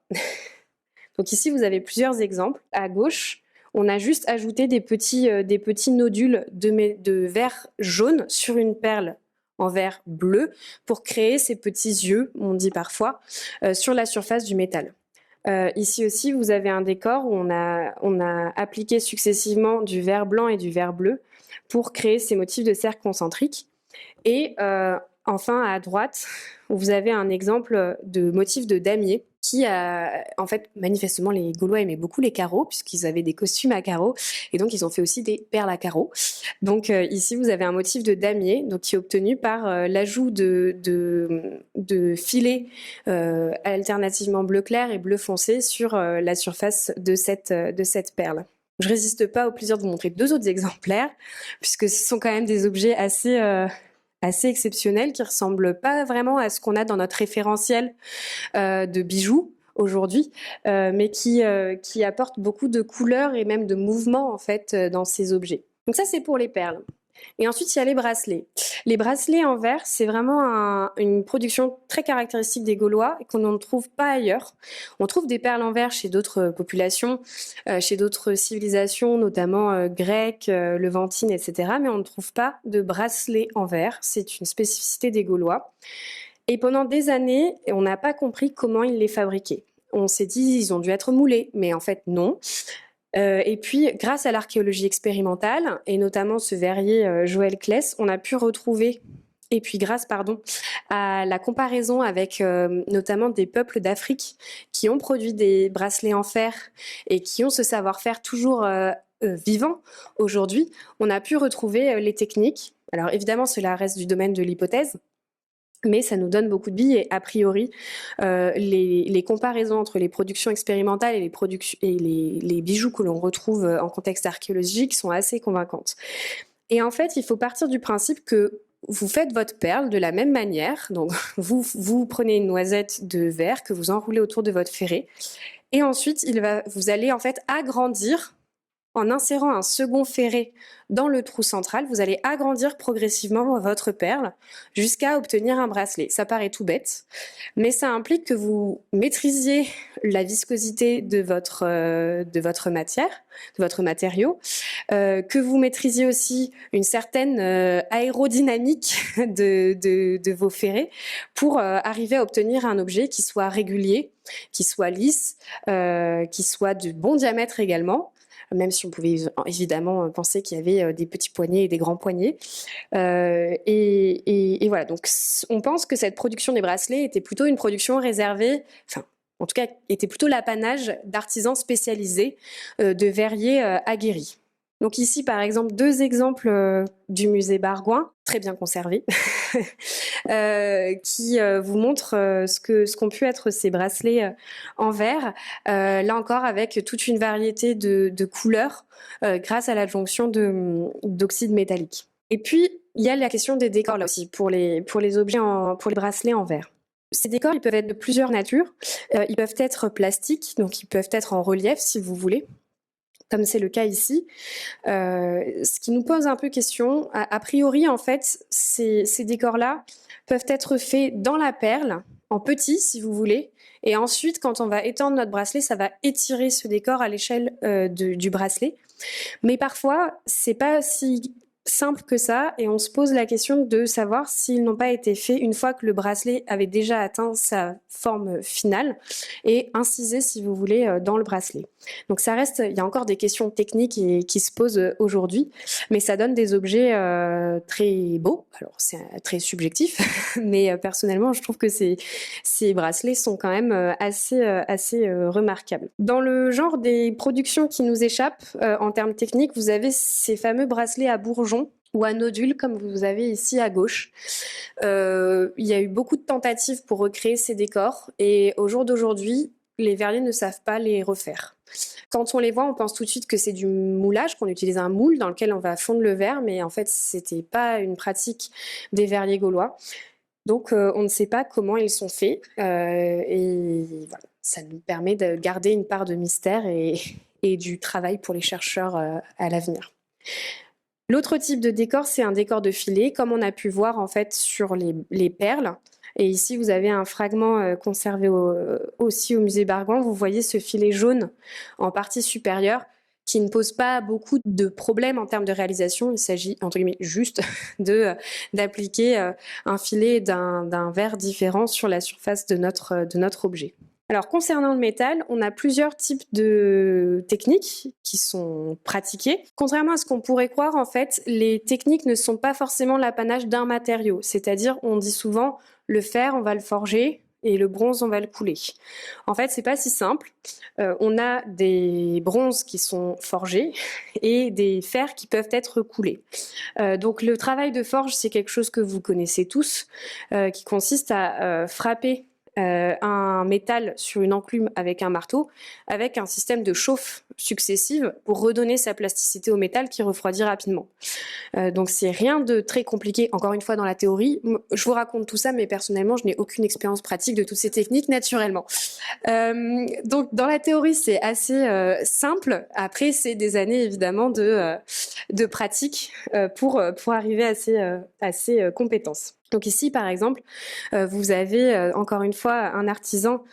Donc ici, vous avez plusieurs exemples. À gauche, on a juste ajouté des petits nodules de verre jaune sur une perle en verre bleu pour créer ces petits yeux, on dit parfois, sur la surface du métal. Ici aussi, vous avez un décor où on a appliqué successivement du verre blanc et du verre bleu pour créer ces motifs de cercles concentriques. Et enfin, à droite, vous avez un exemple de motif de damier qui en fait, manifestement, les Gaulois aimaient beaucoup les carreaux puisqu'ils avaient des costumes à carreaux et donc ils ont fait aussi des perles à carreaux. Donc ici, vous avez un motif de damier donc, qui est obtenu par l'ajout de filets alternativement bleu clair et bleu foncé sur la surface de cette perle. Je résiste pas au plaisir de vous montrer 2 autres exemplaires, puisque ce sont quand même des objets assez exceptionnels qui ressemblent pas vraiment à ce qu'on a dans notre référentiel de bijoux aujourd'hui, mais qui apportent beaucoup de couleurs et même de mouvements en fait dans ces objets. Donc ça, c'est pour les perles. Et ensuite, il y a les bracelets. Les bracelets en verre, c'est vraiment une production très caractéristique des Gaulois et qu'on ne trouve pas ailleurs. On trouve des perles en verre chez d'autres populations, chez d'autres civilisations, notamment grecques, levantines, etc. Mais on ne trouve pas de bracelets en verre. C'est une spécificité des Gaulois. Et pendant des années, on n'a pas compris comment ils les fabriquaient. On s'est dit, ils ont dû être moulés, mais en fait, non. Et puis, grâce à l'archéologie expérimentale, et notamment ce verrier Joël Claes, on a pu retrouver, et puis grâce, à la comparaison avec notamment des peuples d'Afrique qui ont produit des bracelets en fer et qui ont ce savoir-faire toujours vivant aujourd'hui, on a pu retrouver les techniques. Alors évidemment, cela reste du domaine de l'hypothèse, mais ça nous donne beaucoup de billes et a priori, les comparaisons entre les productions expérimentales et les bijoux que l'on retrouve en contexte archéologique sont assez convaincantes. Et en fait, il faut partir du principe que vous faites votre perle de la même manière. Donc, vous prenez une noisette de verre que vous enroulez autour de votre ferré, et ensuite, vous allez en fait agrandir. En insérant un second ferré dans le trou central, vous allez agrandir progressivement votre perle jusqu'à obtenir un bracelet. Ça paraît tout bête, mais ça implique que vous maîtrisiez la viscosité de votre matière, de votre matériau, que vous maîtrisiez aussi une certaine aérodynamique de vos ferrés pour arriver à obtenir un objet qui soit régulier, qui soit lisse, qui soit de bon diamètre également, même si on pouvait évidemment penser qu'il y avait des petits poignets et des grands poignets. Et voilà, donc on pense que cette production des bracelets était plutôt une production réservée, enfin, en tout cas, était plutôt l'apanage d'artisans spécialisés, de verriers aguerris. Donc ici, par exemple, 2 exemples du musée Bargoin, très bien conservés, qui vous montrent ce qu'ont pu être ces bracelets en verre, là encore avec toute une variété de couleurs grâce à l'adjonction d'oxyde métallique. Et puis, il y a la question des décors là aussi, pour les objets, pour les bracelets en verre. Ces décors, ils peuvent être de plusieurs natures. Ils peuvent être plastiques, donc ils peuvent être en relief si vous voulez, comme c'est le cas ici. Ce qui nous pose un peu question, a priori, en fait, ces décors-là peuvent être faits dans la perle, en petit, si vous voulez, et ensuite, quand on va étendre notre bracelet, ça va étirer ce décor à l'échelle du bracelet. Mais parfois, c'est pas si simple que ça, et on se pose la question de savoir s'ils n'ont pas été faits une fois que le bracelet avait déjà atteint sa forme finale et incisé, si vous voulez, dans le bracelet. Donc ça reste, il y a encore des questions techniques qui se posent aujourd'hui, mais ça donne des objets très beaux. Alors c'est très subjectif, mais personnellement, je trouve que ces bracelets sont quand même assez remarquables. Dans le genre des productions qui nous échappent en termes techniques, vous avez ces fameux bracelets à bourgeons ou à nodules, comme vous avez ici à gauche. Il y a eu beaucoup de tentatives pour recréer ces décors, et au jour d'aujourd'hui, les verriers ne savent pas les refaire. Quand on les voit, on pense tout de suite que c'est du moulage, qu'on utilise un moule dans lequel on va fondre le verre, mais en fait, c'était pas une pratique des verriers gaulois. Donc, on ne sait pas comment ils sont faits, et voilà, ça nous permet de garder une part de mystère et du travail pour les chercheurs à l'avenir. L'autre type de décor, c'est un décor de filet, comme on a pu voir en fait sur les perles. Et ici, vous avez un fragment conservé aussi au musée Bargoin. Vous voyez ce filet jaune en partie supérieure qui ne pose pas beaucoup de problèmes en termes de réalisation. Il s'agit, entre guillemets, juste d'appliquer un filet d'un verre différent sur la surface de notre objet. Alors, concernant le métal, on a plusieurs types de techniques qui sont pratiquées. Contrairement à ce qu'on pourrait croire, en fait, les techniques ne sont pas forcément l'apanage d'un matériau. C'est-à-dire, on dit souvent, le fer, on va le forger, et le bronze, on va le couler. En fait, c'est pas si simple. On a des bronzes qui sont forgés et des fers qui peuvent être coulés. Donc, le travail de forge, c'est quelque chose que vous connaissez tous, qui consiste à frapper un métal sur une enclume avec un marteau, avec un système de chauffe successive pour redonner sa plasticité au métal qui refroidit rapidement. Donc c'est rien de très compliqué, encore une fois dans la théorie. Je vous raconte tout ça, mais personnellement, je n'ai aucune expérience pratique de toutes ces techniques naturellement. Donc dans la théorie, c'est assez simple. Après, c'est des années évidemment de pratique pour arriver à ces compétences. Donc ici, par exemple, vous avez encore une fois un artisan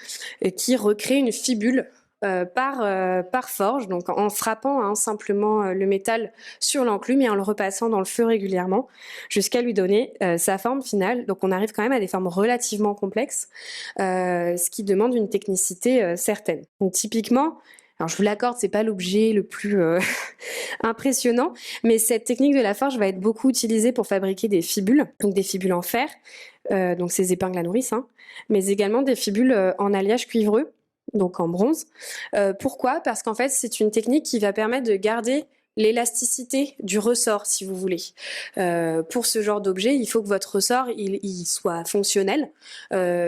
qui recrée une fibule par forge, donc en frappant simplement le métal sur l'enclume et en le repassant dans le feu régulièrement jusqu'à lui donner sa forme finale. Donc on arrive quand même à des formes relativement complexes, ce qui demande une technicité certaine. Donc typiquement, alors je vous l'accorde, c'est pas l'objet le plus impressionnant, mais cette technique de la forge va être beaucoup utilisée pour fabriquer des fibules, donc des fibules en fer, donc ces épingles à nourrice, mais également des fibules en alliage cuivreux, donc en bronze. Pourquoi ? Parce qu'en fait, c'est une technique qui va permettre de garder l'élasticité du ressort, si vous voulez. Pour ce genre d'objet, il faut que votre ressort il soit fonctionnel.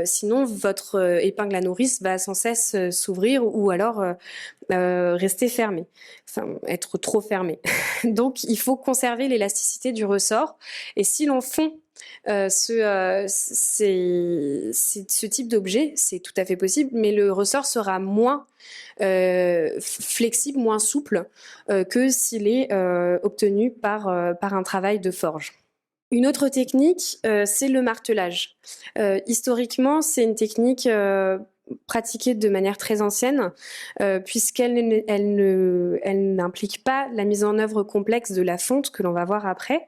Sinon, votre épingle à nourrice va sans cesse s'ouvrir ou alors rester fermée, enfin être trop fermée. Donc, il faut conserver l'élasticité du ressort. Et si l'on fond ce type d'objet, c'est tout à fait possible, mais le ressort sera moins flexible, moins souple que s'il est obtenu par un travail de forge. Une autre technique, c'est le martelage. Historiquement, c'est une technique pratiquée de manière très ancienne, puisqu'elle n'implique pas la mise en œuvre complexe de la fonte que l'on va voir après.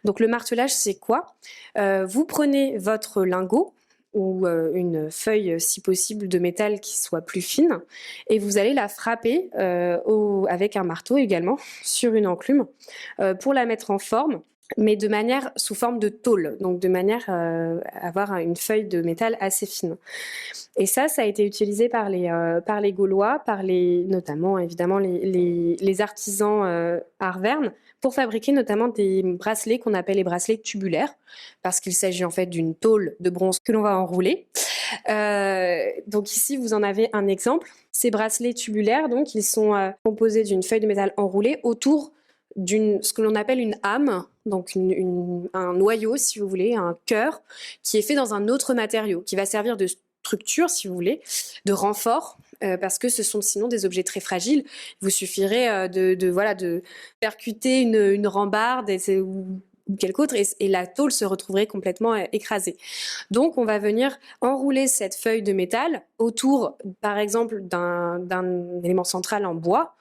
Donc le martelage, c'est quoi ? Vous prenez votre lingot, ou une feuille, si possible, de métal qui soit plus fine, et vous allez la frapper avec un marteau également sur une enclume pour la mettre en forme, mais de manière sous forme de tôle, donc de manière à avoir une feuille de métal assez fine. Et ça a été utilisé par les Gaulois, notamment évidemment les artisans arvernes, pour fabriquer notamment des bracelets qu'on appelle les bracelets tubulaires, parce qu'il s'agit en fait d'une tôle de bronze que l'on va enrouler. Donc ici, vous en avez un exemple. Ces bracelets tubulaires, donc, ils sont composés d'une feuille de métal enroulée autour ce que l'on appelle une âme, donc un noyau, si vous voulez, un cœur, qui est fait dans un autre matériau, qui va servir de structure, si vous voulez, de renfort, parce que ce sont sinon des objets très fragiles. Il vous suffirait de percuter une rambarde ou quelque autre, et la tôle se retrouverait complètement écrasée. Donc, on va venir enrouler cette feuille de métal autour, par exemple, d'un élément central en bois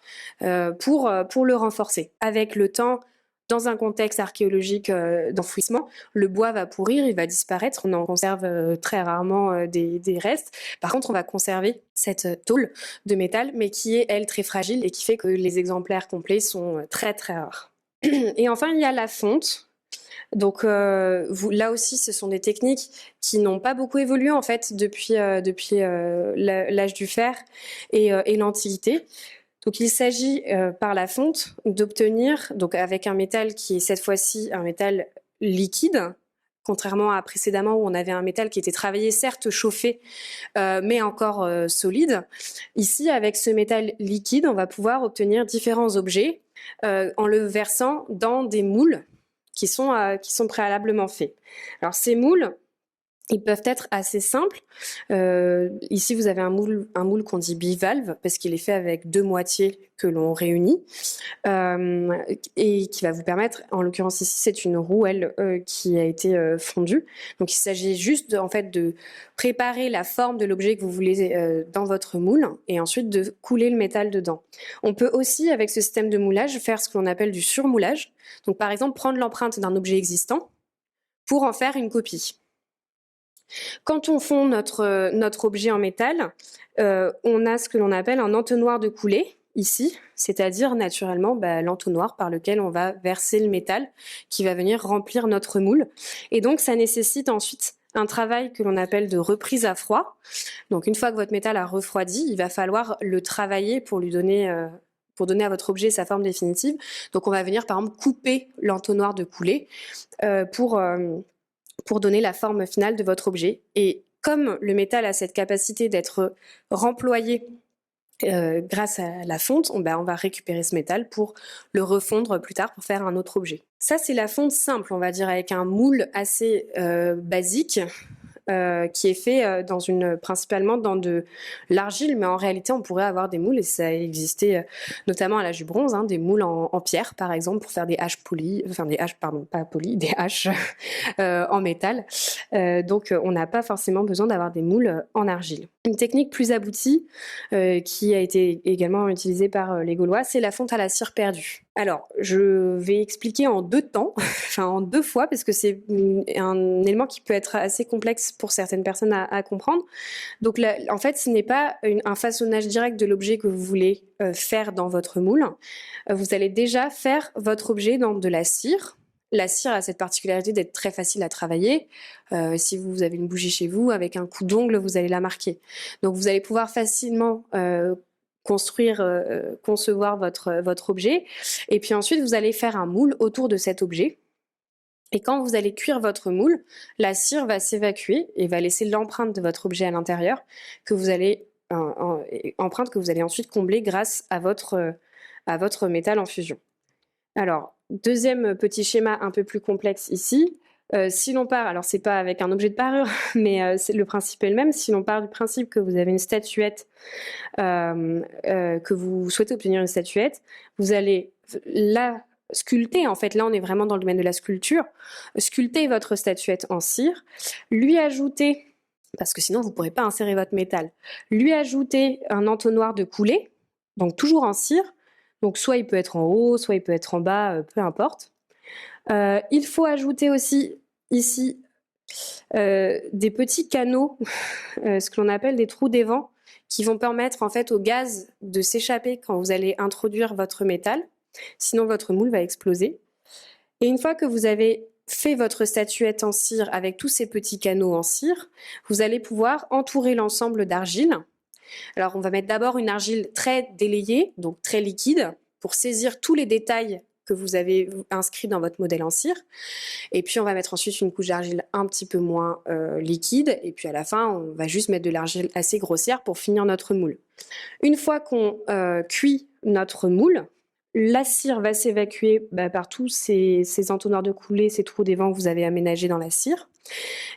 pour le renforcer. Avec le temps, dans un contexte archéologique d'enfouissement, le bois va pourrir, il va disparaître. On en conserve très rarement des restes. Par contre, on va conserver cette tôle de métal, mais qui est, elle, très fragile et qui fait que les exemplaires complets sont très, très rares. Et enfin, il y a la fonte. Donc là aussi, ce sont des techniques qui n'ont pas beaucoup évolué en fait depuis l'âge du fer et l'Antiquité. Donc il s'agit par la fonte d'obtenir, donc avec un métal qui est cette fois-ci un métal liquide, contrairement à précédemment où on avait un métal qui était travaillé, certes chauffé, mais encore solide. Ici, avec ce métal liquide, on va pouvoir obtenir différents objets en le versant dans des moules qui sont préalablement faits. Alors ces moules, ils peuvent être assez simples. Ici, vous avez un moule qu'on dit bivalve parce qu'il est fait avec deux moitiés que l'on réunit et qui va vous permettre, en l'occurrence ici, c'est une rouelle qui a été fondue. Donc, il s'agit juste en fait de préparer la forme de l'objet que vous voulez dans votre moule et ensuite de couler le métal dedans. On peut aussi, avec ce système de moulage, faire ce que l'on appelle du surmoulage. Donc, par exemple, prendre l'empreinte d'un objet existant pour en faire une copie. Quand on fond notre objet en métal, on a ce que l'on appelle un entonnoir de coulée, ici, c'est-à-dire naturellement l'entonnoir par lequel on va verser le métal qui va venir remplir notre moule. Et donc, ça nécessite ensuite un travail que l'on appelle de reprise à froid. Donc, une fois que votre métal a refroidi, il va falloir le travailler pour lui donner... pour donner à votre objet sa forme définitive. Donc, on va venir, par exemple, couper l'entonnoir de coulée pour donner la forme finale de votre objet. Et comme le métal a cette capacité d'être remployé grâce à la fonte, on va récupérer ce métal pour le refondre plus tard pour faire un autre objet. Ça, c'est la fonte simple, on va dire, avec un moule assez basique. Qui est fait principalement dans de l'argile, mais en réalité on pourrait avoir des moules, et ça existait notamment à l'âge du bronze, des moules en pierre par exemple pour faire des haches polies, enfin des haches, pardon, pas polies, des haches en métal. Donc on n'a pas forcément besoin d'avoir des moules en argile. Une technique plus aboutie qui a été également utilisée par les Gaulois, c'est la fonte à la cire perdue. Alors, je vais expliquer en deux temps, enfin en deux fois, parce que c'est un élément qui peut être assez complexe pour certaines personnes à comprendre. Donc, là, en fait, ce n'est pas un façonnage direct de l'objet que vous voulez faire dans votre moule. Vous allez déjà faire votre objet dans de la cire. La cire a cette particularité d'être très facile à travailler. Si vous avez une bougie chez vous, avec un coup d'ongle, vous allez la marquer. Donc, vous allez pouvoir facilement concevoir votre objet. Et puis ensuite, vous allez faire un moule autour de cet objet. Et quand vous allez cuire votre moule, la cire va s'évacuer et va laisser l'empreinte de votre objet à l'intérieur, empreinte que vous allez ensuite combler grâce à votre métal en fusion. Alors, deuxième petit schéma un peu plus complexe ici. Si l'on part, alors c'est pas avec un objet de parure, mais le principe est le même. Si l'on part du principe que vous avez une statuette, que vous souhaitez obtenir une statuette, vous allez la sculpter. En fait, là, on est vraiment dans le domaine de la sculpture. Sculpter votre statuette en cire, lui ajouter, parce que sinon vous ne pourrez pas insérer votre métal, lui ajouter un entonnoir de coulée, donc toujours en cire. Donc soit il peut être en haut, soit il peut être en bas, peu importe. Il faut ajouter aussi ici des petits canaux, ce que l'on appelle des trous d'évent, qui vont permettre en fait au gaz de s'échapper quand vous allez introduire votre métal. Sinon votre moule va exploser. Et une fois que vous avez fait votre statuette en cire avec tous ces petits canaux en cire, vous allez pouvoir entourer l'ensemble d'argile. Alors on va mettre d'abord une argile très délayée, donc très liquide, pour saisir tous les détails que vous avez inscrits dans votre modèle en cire. Et puis on va mettre ensuite une couche d'argile un petit peu moins liquide. Et puis à la fin, on va juste mettre de l'argile assez grossière pour finir notre moule. Une fois qu'on cuit notre moule, la cire va s'évacuer par tous ces entonnoirs de coulée, ces trous d'évent que vous avez aménagés dans la cire.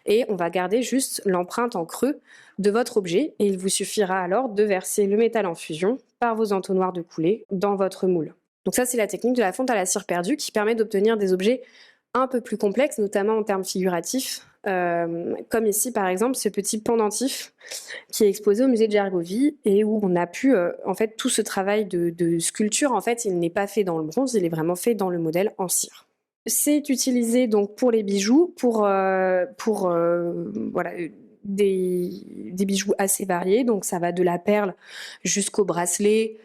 Et on va garder juste l'empreinte en creux de votre objet. Et il vous suffira alors de verser le métal en fusion par vos entonnoirs de coulée dans votre moule. Donc ça, c'est la technique de la fonte à la cire perdue qui permet d'obtenir des objets un peu plus complexes, notamment en termes figuratifs, comme ici par exemple ce petit pendentif qui est exposé au musée de Gergovie et où on a pu en fait tout ce travail de sculpture, en fait il n'est pas fait dans le bronze, il est vraiment fait dans le modèle en cire. C'est utilisé donc pour les bijoux, pour voilà, des bijoux assez variés, donc ça va de la perle jusqu'au bracelet,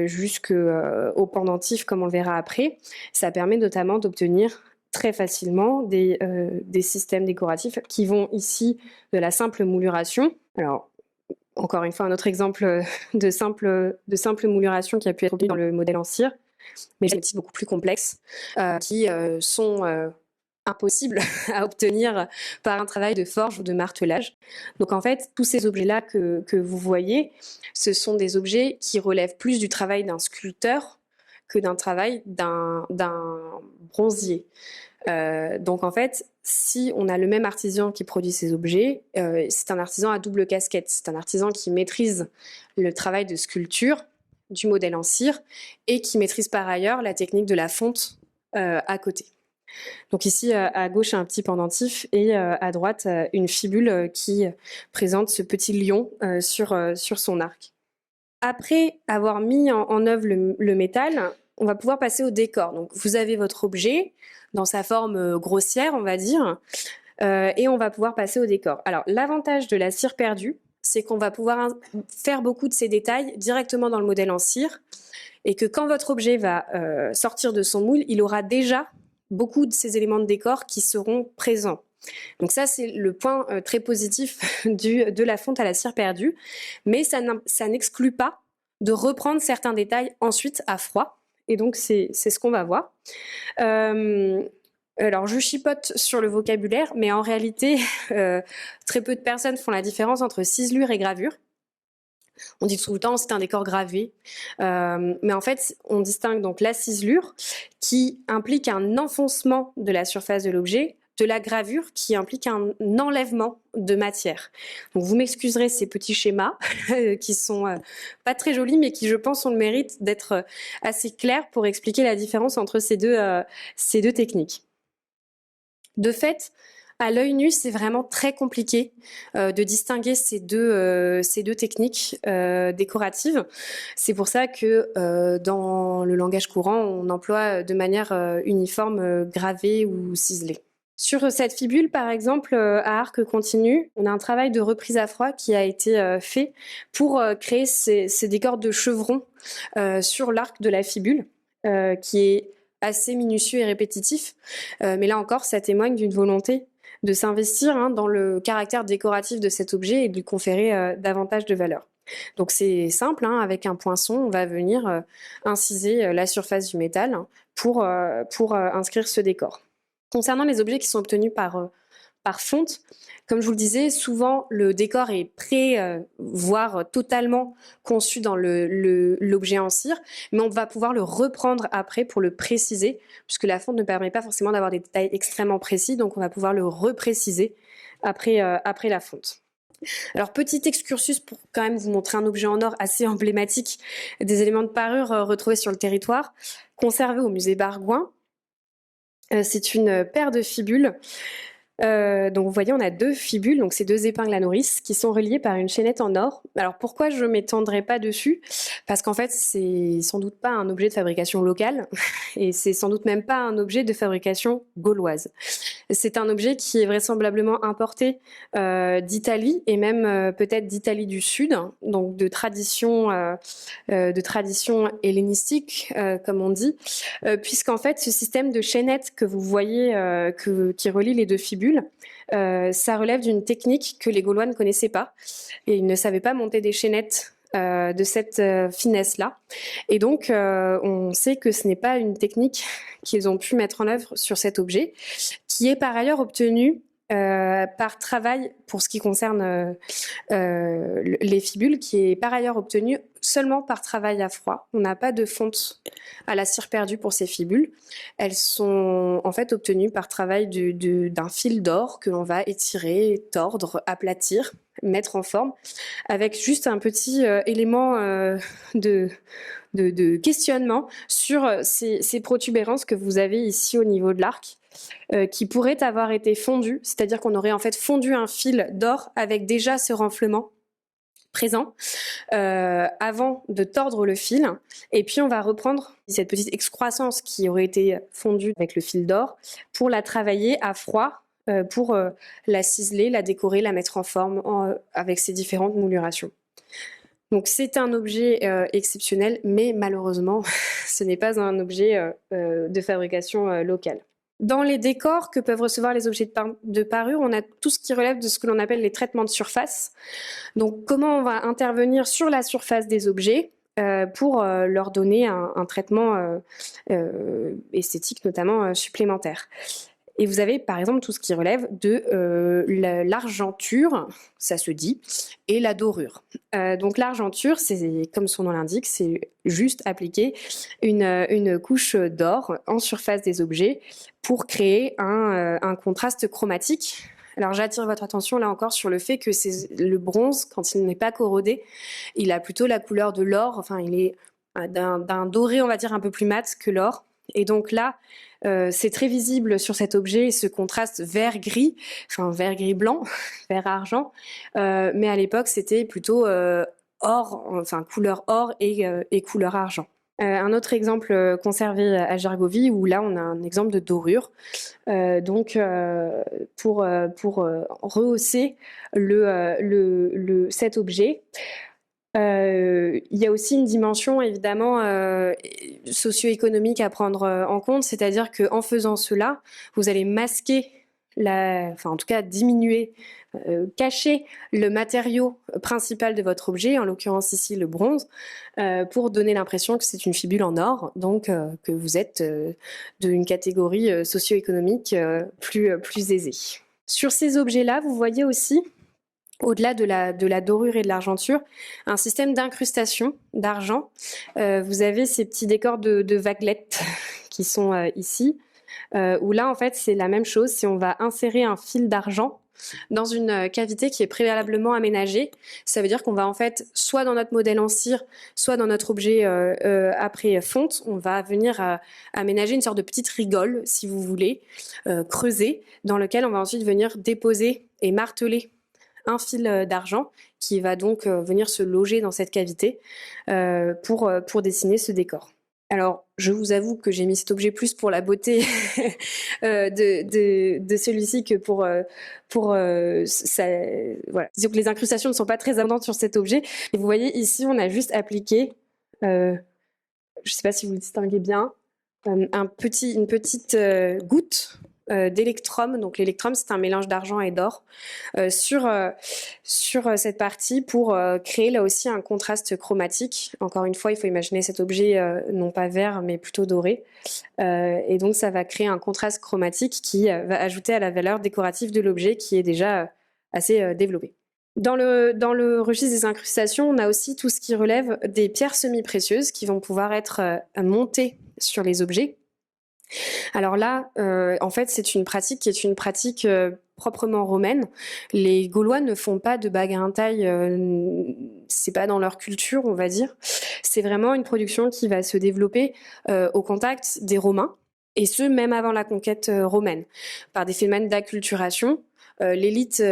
jusqu'au pendentif comme on le verra après. Ça permet notamment d'obtenir très facilement des systèmes décoratifs qui vont ici de la simple mouluration. Alors, encore une fois, un autre exemple de simple mouluration qui a pu être obtenu dans le modèle en cire, mais des outils beaucoup plus complexes qui sont impossibles à obtenir par un travail de forge ou de martelage. Donc en fait, tous ces objets-là que vous voyez, ce sont des objets qui relèvent plus du travail d'un sculpteur que d'un travail d'un bronzier. Donc en fait, si on a le même artisan qui produit ces objets, c'est un artisan à double casquette. C'est un artisan qui maîtrise le travail de sculpture du modèle en cire et qui maîtrise par ailleurs la technique de la fonte à côté. Donc ici, à gauche, un petit pendentif et à droite, une fibule qui présente ce petit lion sur son arc. Après avoir mis en œuvre le métal, on va pouvoir passer au décor. Donc vous avez votre objet dans sa forme grossière, on va dire, et on va pouvoir passer au décor. Alors l'avantage de la cire perdue, c'est qu'on va pouvoir faire beaucoup de ces détails directement dans le modèle en cire et que quand votre objet va sortir de son moule, il aura déjà beaucoup de ces éléments de décor qui seront présents. Donc ça, c'est le point très positif de la fonte à la cire perdue, mais ça n'exclut pas de reprendre certains détails ensuite à froid, et donc c'est ce qu'on va voir. Alors, je chipote sur le vocabulaire, mais en réalité, très peu de personnes font la différence entre ciselure et gravure. On dit tout le temps c'est un décor gravé, mais en fait, on distingue donc la ciselure qui implique un enfoncement de la surface de l'objet, de la gravure qui implique un enlèvement de matière. Donc vous m'excuserez ces petits schémas qui sont pas très jolis, mais qui je pense ont le mérite d'être assez clairs pour expliquer la différence entre ces deux techniques. De fait, à l'œil nu, c'est vraiment très compliqué de distinguer ces deux techniques décoratives. C'est pour ça que dans le langage courant, on emploie de manière uniforme gravée ou ciselée. Sur cette fibule, par exemple, à arc continu, on a un travail de reprise à froid qui a été fait pour créer ces décors de chevrons sur l'arc de la fibule, qui est assez minutieux et répétitif. Mais là encore, ça témoigne d'une volonté de s'investir dans le caractère décoratif de cet objet et de lui conférer davantage de valeur. Donc c'est simple, avec un poinçon, on va venir inciser la surface du métal pour inscrire ce décor. Concernant les objets qui sont obtenus par fonte, comme je vous le disais, souvent le décor est prêt, voire totalement conçu dans l'objet en cire, mais on va pouvoir le reprendre après pour le préciser, puisque la fonte ne permet pas forcément d'avoir des détails extrêmement précis, donc on va pouvoir le repréciser après la fonte. Alors, petit excursus pour quand même vous montrer un objet en or assez emblématique des éléments de parure retrouvés sur le territoire, conservé au musée Bargouin. C'est une paire de fibules. Donc vous voyez, on a deux fibules, donc c'est deux épingles à nourrice qui sont reliées par une chaînette en or. Alors pourquoi je m'étendrai pas dessus? Parce qu'en fait, c'est sans doute pas un objet de fabrication locale et c'est sans doute même pas un objet de fabrication gauloise. C'est un objet qui est vraisemblablement importé d'Italie et même peut-être d'Italie du Sud, donc de tradition hellénistique, comme on dit, puisqu'en fait, ce système de chaînettes que vous voyez qui relie les deux fibules, ça relève d'une technique que les Gaulois ne connaissaient pas et ils ne savaient pas monter des chaînettes de cette finesse-là. Et donc, on sait que ce n'est pas une technique qu'ils ont pu mettre en œuvre sur cet objet, qui est par ailleurs obtenu par travail, pour ce qui concerne les fibules, qui est par ailleurs obtenu seulement par travail à froid. On n'a pas de fonte à la cire perdue pour ces fibules. Elles sont en fait obtenues par travail d'un fil d'or que l'on va étirer, tordre, aplatir, mettre en forme, avec juste un petit élément de questionnement sur ces protubérances que vous avez ici au niveau de l'arc, qui pourraient avoir été fondues, c'est-à-dire qu'on aurait en fait fondu un fil d'or avec déjà ce renflement présent avant de tordre le fil, et puis on va reprendre cette petite excroissance qui aurait été fondue avec le fil d'or pour la travailler à froid, pour la ciseler, la décorer, la mettre en forme avec ses différentes moulurations. Donc c'est un objet exceptionnel, mais malheureusement ce n'est pas un objet de fabrication locale. Dans les décors que peuvent recevoir les objets de parure, on a tout ce qui relève de ce que l'on appelle les traitements de surface. Donc comment on va intervenir sur la surface des objets pour leur donner un traitement esthétique notamment supplémentaire. Et vous avez par exemple tout ce qui relève de l'argenture, ça se dit, et la dorure. Donc l'argenture, c'est comme son nom l'indique, c'est juste appliquer une couche d'or en surface des objets pour créer un contraste chromatique. Alors j'attire votre attention là encore sur le fait que le bronze, quand il n'est pas corrodé, il a plutôt la couleur de l'or, enfin il est d'un doré on va dire un peu plus mat que l'or. Et donc là, c'est très visible sur cet objet, ce contraste vert-gris, enfin vert-gris-blanc, vert-argent, mais à l'époque c'était plutôt or, enfin couleur or et couleur argent. Un autre exemple conservé à Gergovie, où là on a un exemple de dorure, donc pour rehausser cet objet. Il y a aussi une dimension évidemment socio-économique à prendre en compte, c'est-à-dire qu'en faisant cela, vous allez masquer enfin en tout cas diminuer, cacher le matériau principal de votre objet, en l'occurrence ici le bronze, pour donner l'impression que c'est une fibule en or, donc que vous êtes d'une catégorie socio-économique plus aisée. Sur ces objets-là, vous voyez aussi, au-delà de la dorure et de l'argenture, un système d'incrustation d'argent. Vous avez ces petits décors de vaguelettes qui sont ici, où là, en fait, c'est la même chose. Si on va insérer un fil d'argent dans une cavité qui est préalablement aménagée, ça veut dire qu'on va en fait, soit dans notre modèle en cire, soit dans notre objet après fonte, on va venir aménager une sorte de petite rigole, si vous voulez, creusée, dans lequel on va ensuite venir déposer et marteler un fil d'argent qui va donc venir se loger dans cette cavité pour dessiner ce décor. Alors, je vous avoue que j'ai mis cet objet plus pour la beauté de celui-ci que pour ça, voilà. Disons que les incrustations ne sont pas très abondantes sur cet objet. Et vous voyez ici, on a juste appliqué, je ne sais pas si vous le distinguez bien, une petite goutte d'électrum. Donc l'électrum, c'est un mélange d'argent et d'or sur cette partie pour créer là aussi un contraste chromatique. Encore une fois, il faut imaginer cet objet non pas vert mais plutôt doré. Et donc ça va créer un contraste chromatique qui va ajouter à la valeur décorative de l'objet qui est déjà assez développée. Dans le registre des incrustations, on a aussi tout ce qui relève des pierres semi-précieuses qui vont pouvoir être montées sur les objets. Alors là, en fait, c'est une pratique qui est une pratique proprement romaine. Les Gaulois ne font pas de bagues à entaille, c'est pas dans leur culture, on va dire. C'est vraiment une production qui va se développer au contact des Romains, et ce, même avant la conquête romaine, par des phénomènes d'acculturation. L'élite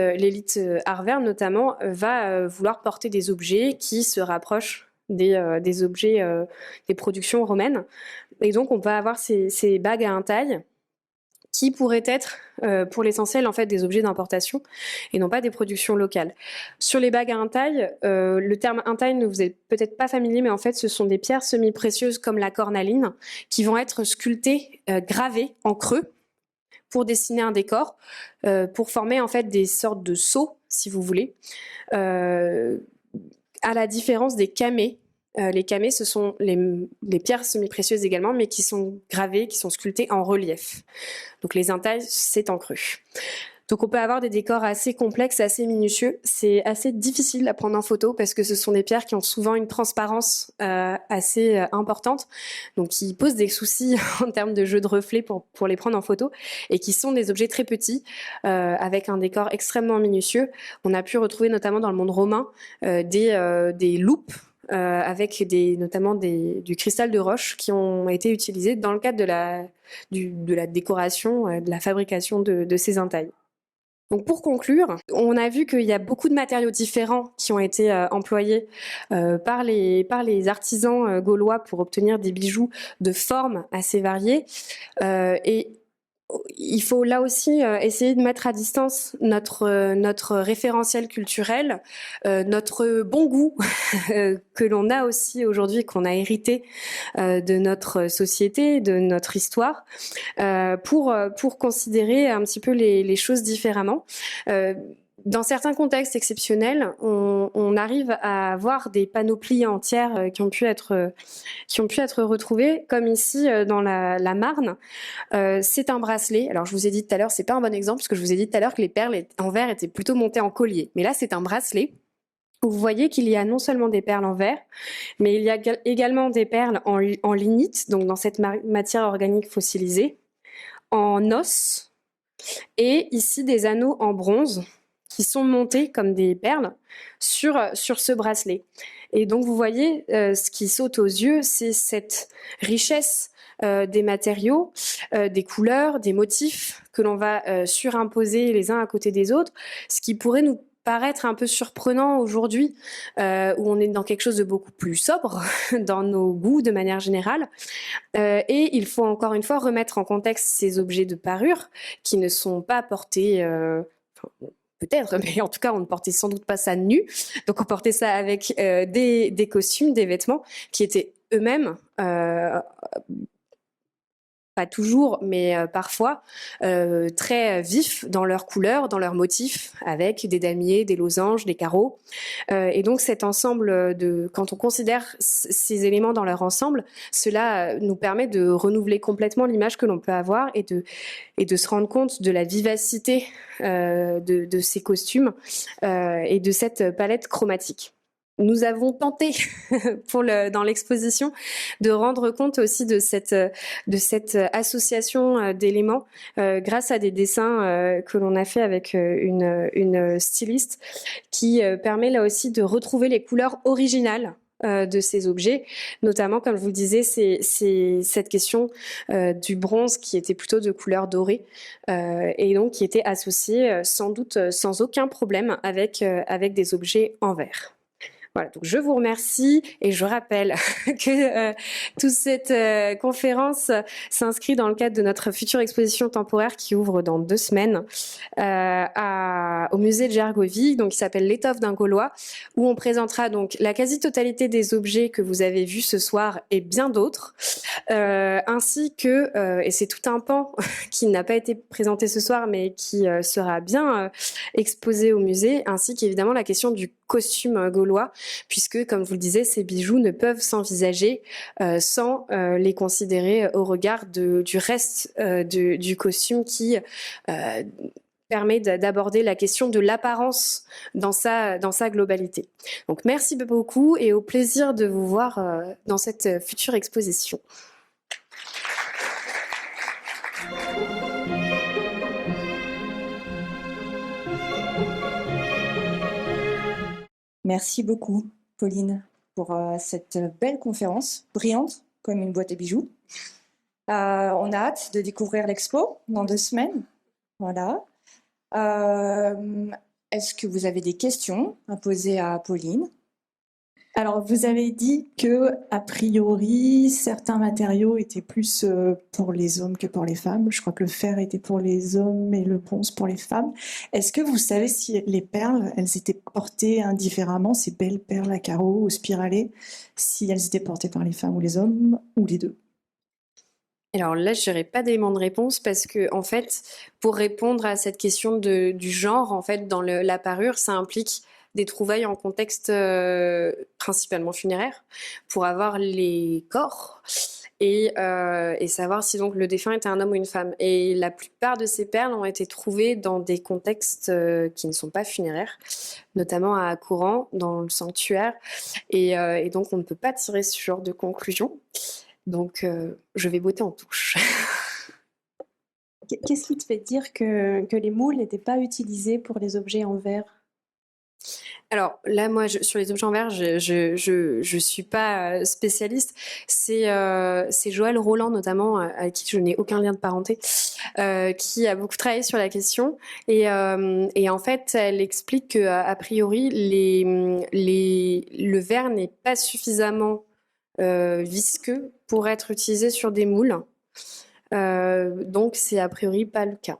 arverne notamment va vouloir porter des objets qui se rapprochent des objets des productions romaines. Et donc, on va avoir ces bagues à entaille qui pourraient être, pour l'essentiel, en fait, des objets d'importation et non pas des productions locales. Sur les bagues à entaille, le terme entaille ne vous est peut-être pas familier, mais en fait, ce sont des pierres semi-précieuses comme la cornaline qui vont être sculptées, gravées en creux pour dessiner un décor, pour former en fait des sortes de sceaux, si vous voulez, à la différence des camées. Les camées, ce sont les pierres semi-précieuses également, mais qui sont gravées, qui sont sculptées en relief. Donc les entailles, c'est en creux. Donc on peut avoir des décors assez complexes, assez minutieux. C'est assez difficile à prendre en photo parce que ce sont des pierres qui ont souvent une transparence assez importante, donc qui posent des soucis en termes de jeu de reflets pour les prendre en photo, et qui sont des objets très petits avec un décor extrêmement minutieux. On a pu retrouver notamment dans le monde romain des loupes avec notamment du cristal de roche qui ont été utilisés dans le cadre de la décoration, de la fabrication de ces entailles. Donc pour conclure, on a vu qu'il y a beaucoup de matériaux différents qui ont été employés par les artisans gaulois pour obtenir des bijoux de formes assez variées. Et il faut là aussi essayer de mettre à distance notre référentiel culturel, notre bon goût que l'on a aussi aujourd'hui, qu'on a hérité de notre société, de notre histoire, pour considérer un petit peu les choses différemment. Dans certains contextes exceptionnels, on arrive à avoir des panoplies entières qui ont pu être retrouvées, comme ici dans la Marne. C'est un bracelet. Alors je vous ai dit tout à l'heure, c'est pas un bon exemple parce que je vous ai dit tout à l'heure que les perles en verre étaient plutôt montées en collier. Mais là, c'est un bracelet. Vous voyez qu'il y a non seulement des perles en verre, mais il y a également des perles en lignite, donc dans cette matière organique fossilisée, en os, et ici des anneaux en bronze qui sont montés comme des perles sur ce bracelet. Et donc vous voyez, ce qui saute aux yeux, c'est cette richesse des matériaux, des couleurs, des motifs que l'on va surimposer les uns à côté des autres, ce qui pourrait nous paraître un peu surprenant aujourd'hui, où on est dans quelque chose de beaucoup plus sobre dans nos goûts de manière générale. Et il faut encore une fois remettre en contexte ces objets de parure qui ne sont pas portés... peut-être, mais en tout cas, on ne portait sans doute pas ça nu. Donc, on portait ça avec des costumes, des vêtements qui étaient eux-mêmes pas toujours, mais parfois, très vifs dans leurs couleurs, dans leurs motifs, avec des damiers, des losanges, des carreaux. Et donc cet ensemble quand on considère ces éléments dans leur ensemble, cela nous permet de renouveler complètement l'image que l'on peut avoir et de se rendre compte de la vivacité de ces costumes et de cette palette chromatique. Nous avons tenté dans l'exposition de rendre compte aussi de cette association d'éléments grâce à des dessins que l'on a fait avec une styliste qui permet là aussi de retrouver les couleurs originales de ces objets, notamment comme je vous le disais, c'est cette question du bronze qui était plutôt de couleur dorée et donc qui était associée sans doute sans aucun problème avec des objets en verre. Voilà, donc je vous remercie et je rappelle que toute cette conférence s'inscrit dans le cadre de notre future exposition temporaire qui ouvre dans 2 semaines au musée de Gergovie, donc qui s'appelle L'étoffe d'un Gaulois, où on présentera donc la quasi-totalité des objets que vous avez vus ce soir et bien d'autres, ainsi que, et c'est tout un pan qui n'a pas été présenté ce soir mais qui sera bien exposé au musée, ainsi qu'évidemment la question du costume gaulois, puisque, comme je vous le disais, ces bijoux ne peuvent s'envisager sans les considérer au regard du reste du costume qui permet d'aborder la question de l'apparence dans sa globalité. Donc merci beaucoup et au plaisir de vous voir dans cette future exposition. Merci beaucoup, Pauline, pour cette belle conférence, brillante comme une boîte à bijoux. On a hâte de découvrir l'expo dans 2 semaines. Voilà. Est-ce que vous avez des questions à poser à Pauline ? Alors, vous avez dit que, a priori, certains matériaux étaient plus pour les hommes que pour les femmes. Je crois que le fer était pour les hommes et le bronze pour les femmes. Est-ce que vous savez si les perles, elles étaient portées indifféremment, ces belles perles à carreaux ou spiralées, si elles étaient portées par les femmes ou les hommes, ou les deux ? Alors là, je n'aurais pas d'éléments de réponse parce que, en fait, pour répondre à cette question du genre, en fait, dans la parure, ça implique des trouvailles en contexte principalement funéraire pour avoir les corps et savoir si donc le défunt était un homme ou une femme. Et la plupart de ces perles ont été trouvées dans des contextes qui ne sont pas funéraires, notamment à Courant, dans le sanctuaire. Et donc, on ne peut pas tirer ce genre de conclusion. Donc, je vais botter en touche. Qu'est-ce qui te fait dire que les moules n'étaient pas utilisés pour les objets en verre ? Alors là, moi, sur les objets en verre, je suis pas spécialiste. C'est Joëlle Roland notamment, avec qui je n'ai aucun lien de parenté, qui a beaucoup travaillé sur la question. Et en fait, elle explique que a priori, le verre n'est pas suffisamment visqueux pour être utilisé sur des moules. Donc, c'est a priori pas le cas.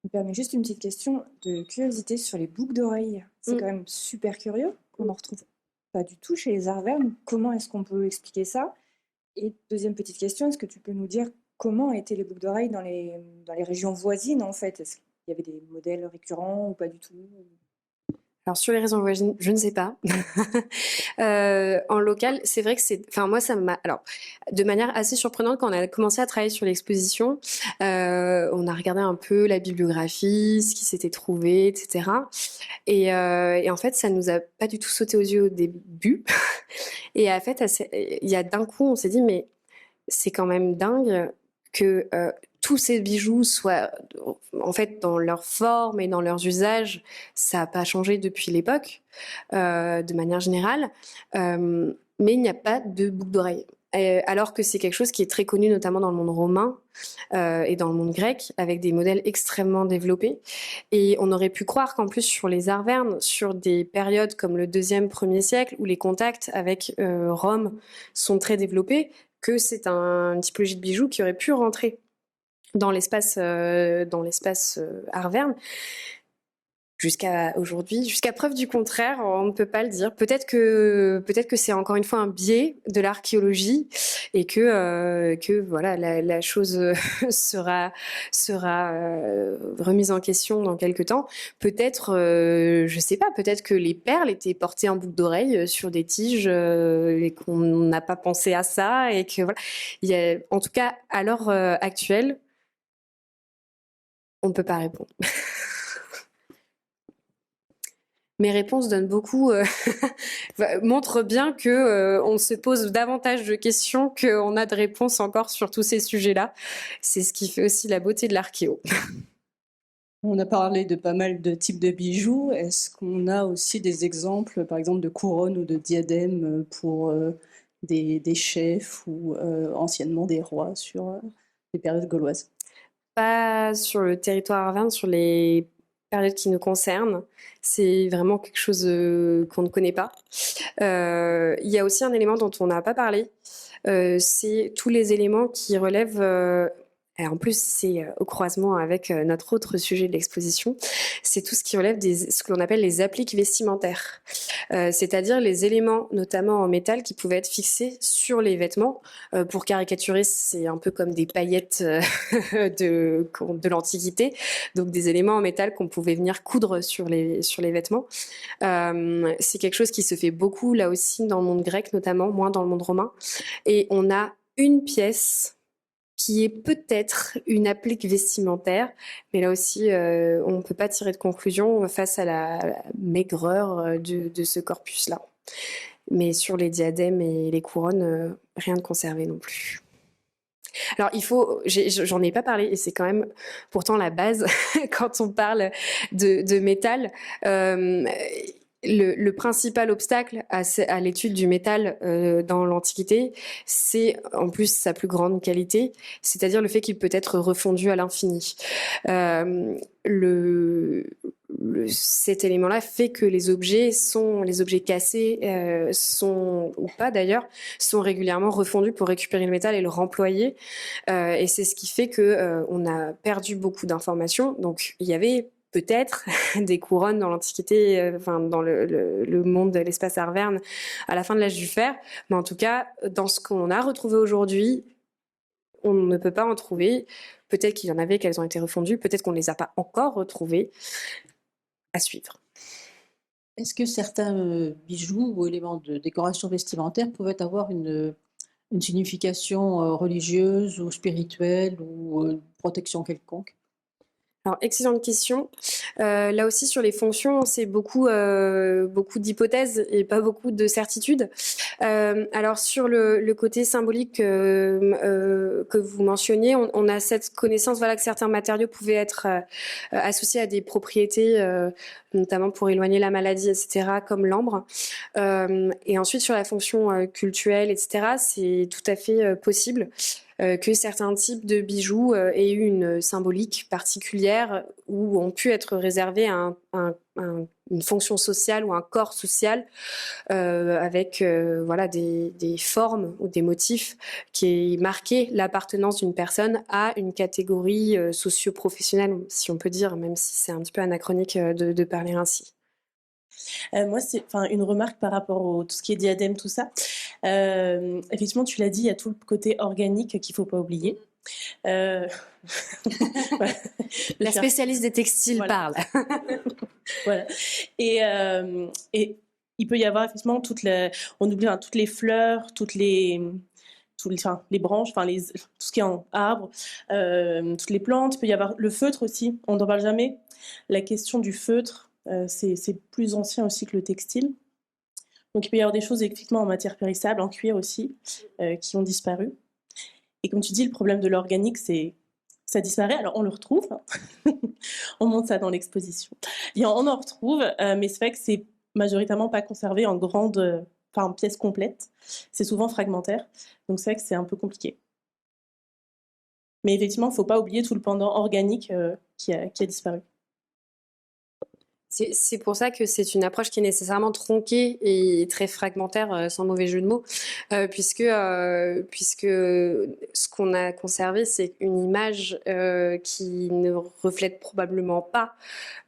Je me permets juste une petite question de curiosité sur les boucles d'oreilles. C'est quand même super curieux qu'on n'en retrouve pas du tout chez les Arvernes. Comment est-ce qu'on peut expliquer ça ? Et deuxième petite question, est-ce que tu peux nous dire comment étaient les boucles d'oreilles dans les régions voisines en fait ? Est-ce qu'il y avait des modèles récurrents ou pas du tout ? Alors sur les régions voisines, je ne sais pas. En local, c'est vrai que moi ça m'a. Alors, de manière assez surprenante, quand on a commencé à travailler sur l'exposition, on a regardé un peu la bibliographie, ce qui s'était trouvé, etc. Et en fait, ça nous a pas du tout sauté aux yeux au début. Et en fait, il y a d'un coup, on s'est dit mais c'est quand même dingue que tous ces bijoux soient, en fait, dans leur forme et dans leurs usages, ça n'a pas changé depuis l'époque, de manière générale, mais il n'y a pas de boucle d'oreille. Alors que c'est quelque chose qui est très connu, notamment dans le monde romain et dans le monde grec, avec des modèles extrêmement développés. Et on aurait pu croire qu'en plus, sur les Arvernes, sur des périodes comme le 2e, 1er siècle, où les contacts avec Rome sont très développés, que c'est une typologie de bijoux qui aurait pu rentrer dans l'espace Arverne. jusqu'à aujourd'hui, jusqu'à preuve du contraire, on ne peut pas le dire. Peut-être que c'est encore une fois un biais de l'archéologie et que voilà, la chose sera remise en question dans quelques temps. Peut-être, je sais pas, peut-être que les perles étaient portées en boucle d'oreille sur des tiges et qu'on n'a pas pensé à ça et que voilà. En tout cas, à l'heure actuelle, on ne peut pas répondre. Mes réponses donnent beaucoup, montrent bien que on se pose davantage de questions qu'on a de réponses encore sur tous ces sujets-là. C'est ce qui fait aussi la beauté de l'archéo. On a parlé de pas mal de types de bijoux. Est-ce qu'on a aussi des exemples, par exemple, de couronnes ou de diadèmes pour des chefs ou anciennement des rois sur les périodes gauloises? Pas sur le territoire arverne, sur les périodes qui nous concernent. C'est vraiment quelque chose qu'on ne connaît pas. Il y a aussi un élément dont on n'a pas parlé. C'est tous les éléments qui relèvent... et en plus, c'est au croisement avec notre autre sujet de l'exposition, c'est tout ce qui relève ce que l'on appelle les appliques vestimentaires, c'est-à-dire les éléments, notamment en métal, qui pouvaient être fixés sur les vêtements. Pour caricaturer, c'est un peu comme des paillettes de l'Antiquité, donc des éléments en métal qu'on pouvait venir coudre sur les vêtements. C'est quelque chose qui se fait beaucoup, là aussi, dans le monde grec notamment, moins dans le monde romain. Et on a une pièce qui est peut-être une applique vestimentaire, mais là aussi, on ne peut pas tirer de conclusion face à la maigreur de ce corpus-là. Mais sur les diadèmes et les couronnes, rien de conservé non plus. Alors, j'en ai pas parlé, et c'est quand même pourtant la base quand on parle de métal. Le principal obstacle à l'étude du métal dans l'Antiquité, c'est en plus sa plus grande qualité, c'est-à-dire le fait qu'il peut être refondu à l'infini. Cet élément-là fait que les objets cassés, ou pas d'ailleurs, sont régulièrement refondus pour récupérer le métal et le remployer. Et c'est ce qui fait que on a perdu beaucoup d'informations. Donc il y avait peut-être des couronnes dans l'Antiquité, dans le monde de l'espace arverne à la fin de l'âge du fer, mais en tout cas, dans ce qu'on a retrouvé aujourd'hui, on ne peut pas en trouver. Peut-être qu'il y en avait, qu'elles ont été refondues, peut-être qu'on ne les a pas encore retrouvées. À suivre. Est-ce que certains bijoux ou éléments de décoration vestimentaire pouvaient avoir une signification religieuse ou spirituelle ou protection quelconque? Alors, excellente question. Là aussi, sur les fonctions, c'est beaucoup d'hypothèses et pas beaucoup de certitudes. Alors, sur le côté symbolique que vous mentionniez, on a cette connaissance, voilà, que certains matériaux pouvaient être associés à des propriétés, notamment pour éloigner la maladie, etc., comme l'ambre. Et ensuite, sur la fonction cultuelle, etc., c'est tout à fait possible. Que certains types de bijoux aient eu une symbolique particulière ou ont pu être réservés à une fonction sociale ou un corps social avec voilà, des formes ou des motifs qui marquaient l'appartenance d'une personne à une catégorie socio-professionnelle, si on peut dire, même si c'est un petit peu anachronique de parler ainsi. Moi, c'est une remarque par rapport au tout ce qui est diadème, tout ça. Effectivement, tu l'as dit, il y a tout le côté organique qu'il ne faut pas oublier. La spécialiste des textiles parle. Voilà. Et il peut y avoir effectivement on oublie toutes les fleurs, les branches, tout ce qui est en arbre, toutes les plantes. Il peut y avoir le feutre aussi, on n'en parle jamais. La question du feutre, c'est plus ancien aussi que le textile. Donc il peut y avoir des choses effectivement en matière périssable, en cuir aussi, qui ont disparu. Et comme tu dis, le problème de l'organique, c'est ça disparaît. Alors on le retrouve, on montre ça dans l'exposition. Et on en retrouve, mais c'est vrai que c'est majoritairement pas conservé en pièces complètes. C'est souvent fragmentaire, donc c'est vrai que c'est un peu compliqué. Mais effectivement, il ne faut pas oublier tout le pendant organique qui a disparu. C'est pour ça que c'est une approche qui est nécessairement tronquée et très fragmentaire, sans mauvais jeu de mots, puisque ce qu'on a conservé, c'est une image qui ne reflète probablement pas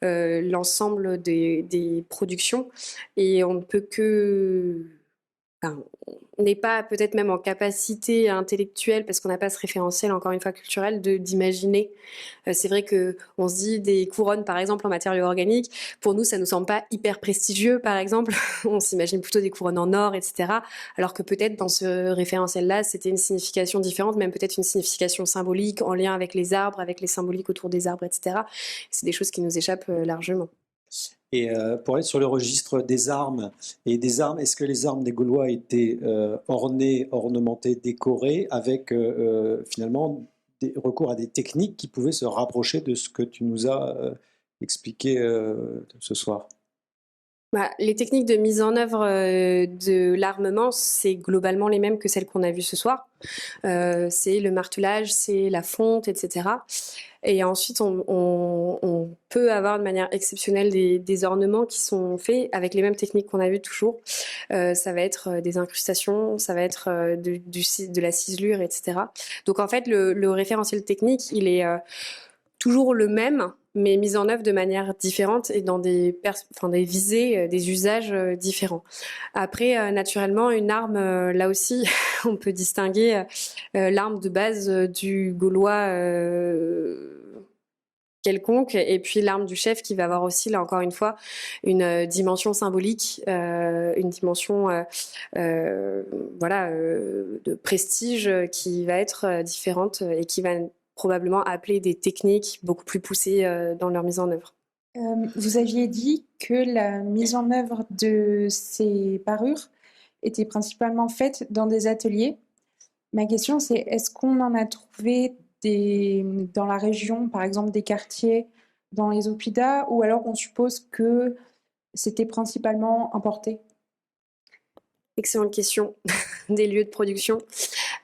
l'ensemble des productions, et on ne peut que... Enfin, on n'est pas peut-être même en capacité intellectuelle, parce qu'on n'a pas ce référentiel, encore une fois culturel, d'imaginer. C'est vrai qu'on se dit des couronnes, par exemple, en matériaux organiques. Pour nous, ça nous semble pas hyper prestigieux, par exemple. On s'imagine plutôt des couronnes en or, etc. Alors que peut-être dans ce référentiel-là, c'était une signification différente, même peut-être une signification symbolique en lien avec les arbres, avec les symboliques autour des arbres, etc. C'est des choses qui nous échappent largement. Et pour aller sur le registre des armes, est-ce que les armes des Gaulois étaient ornées, ornementées, décorées, avec finalement des recours à des techniques qui pouvaient se rapprocher de ce que tu nous as expliqué ce soir? Les techniques de mise en œuvre de l'armement, c'est globalement les mêmes que celles qu'on a vues ce soir. C'est le martelage, c'est la fonte, etc. Et ensuite, on peut avoir de manière exceptionnelle des ornements qui sont faits avec les mêmes techniques qu'on a vues toujours. Ça va être des incrustations, ça va être de la ciselure, etc. Donc en fait, le référentiel technique, il est toujours le même, mais mis en œuvre de manière différente et dans des visées, des usages différents. Après, naturellement, une arme, là aussi, on peut distinguer l'arme de base du Gaulois quelconque, et puis l'arme du chef qui va avoir aussi, là encore une fois, une dimension symbolique, une dimension de prestige qui va être différente et qui va probablement appeler des techniques beaucoup plus poussées dans leur mise en œuvre. Vous aviez dit que la mise en œuvre de ces parures était principalement faite dans des ateliers. Ma question, c'est est-ce qu'on en a trouvé dans la région, par exemple des quartiers dans les Oppida, ou alors on suppose que c'était principalement importé? Excellente question. Des lieux de production.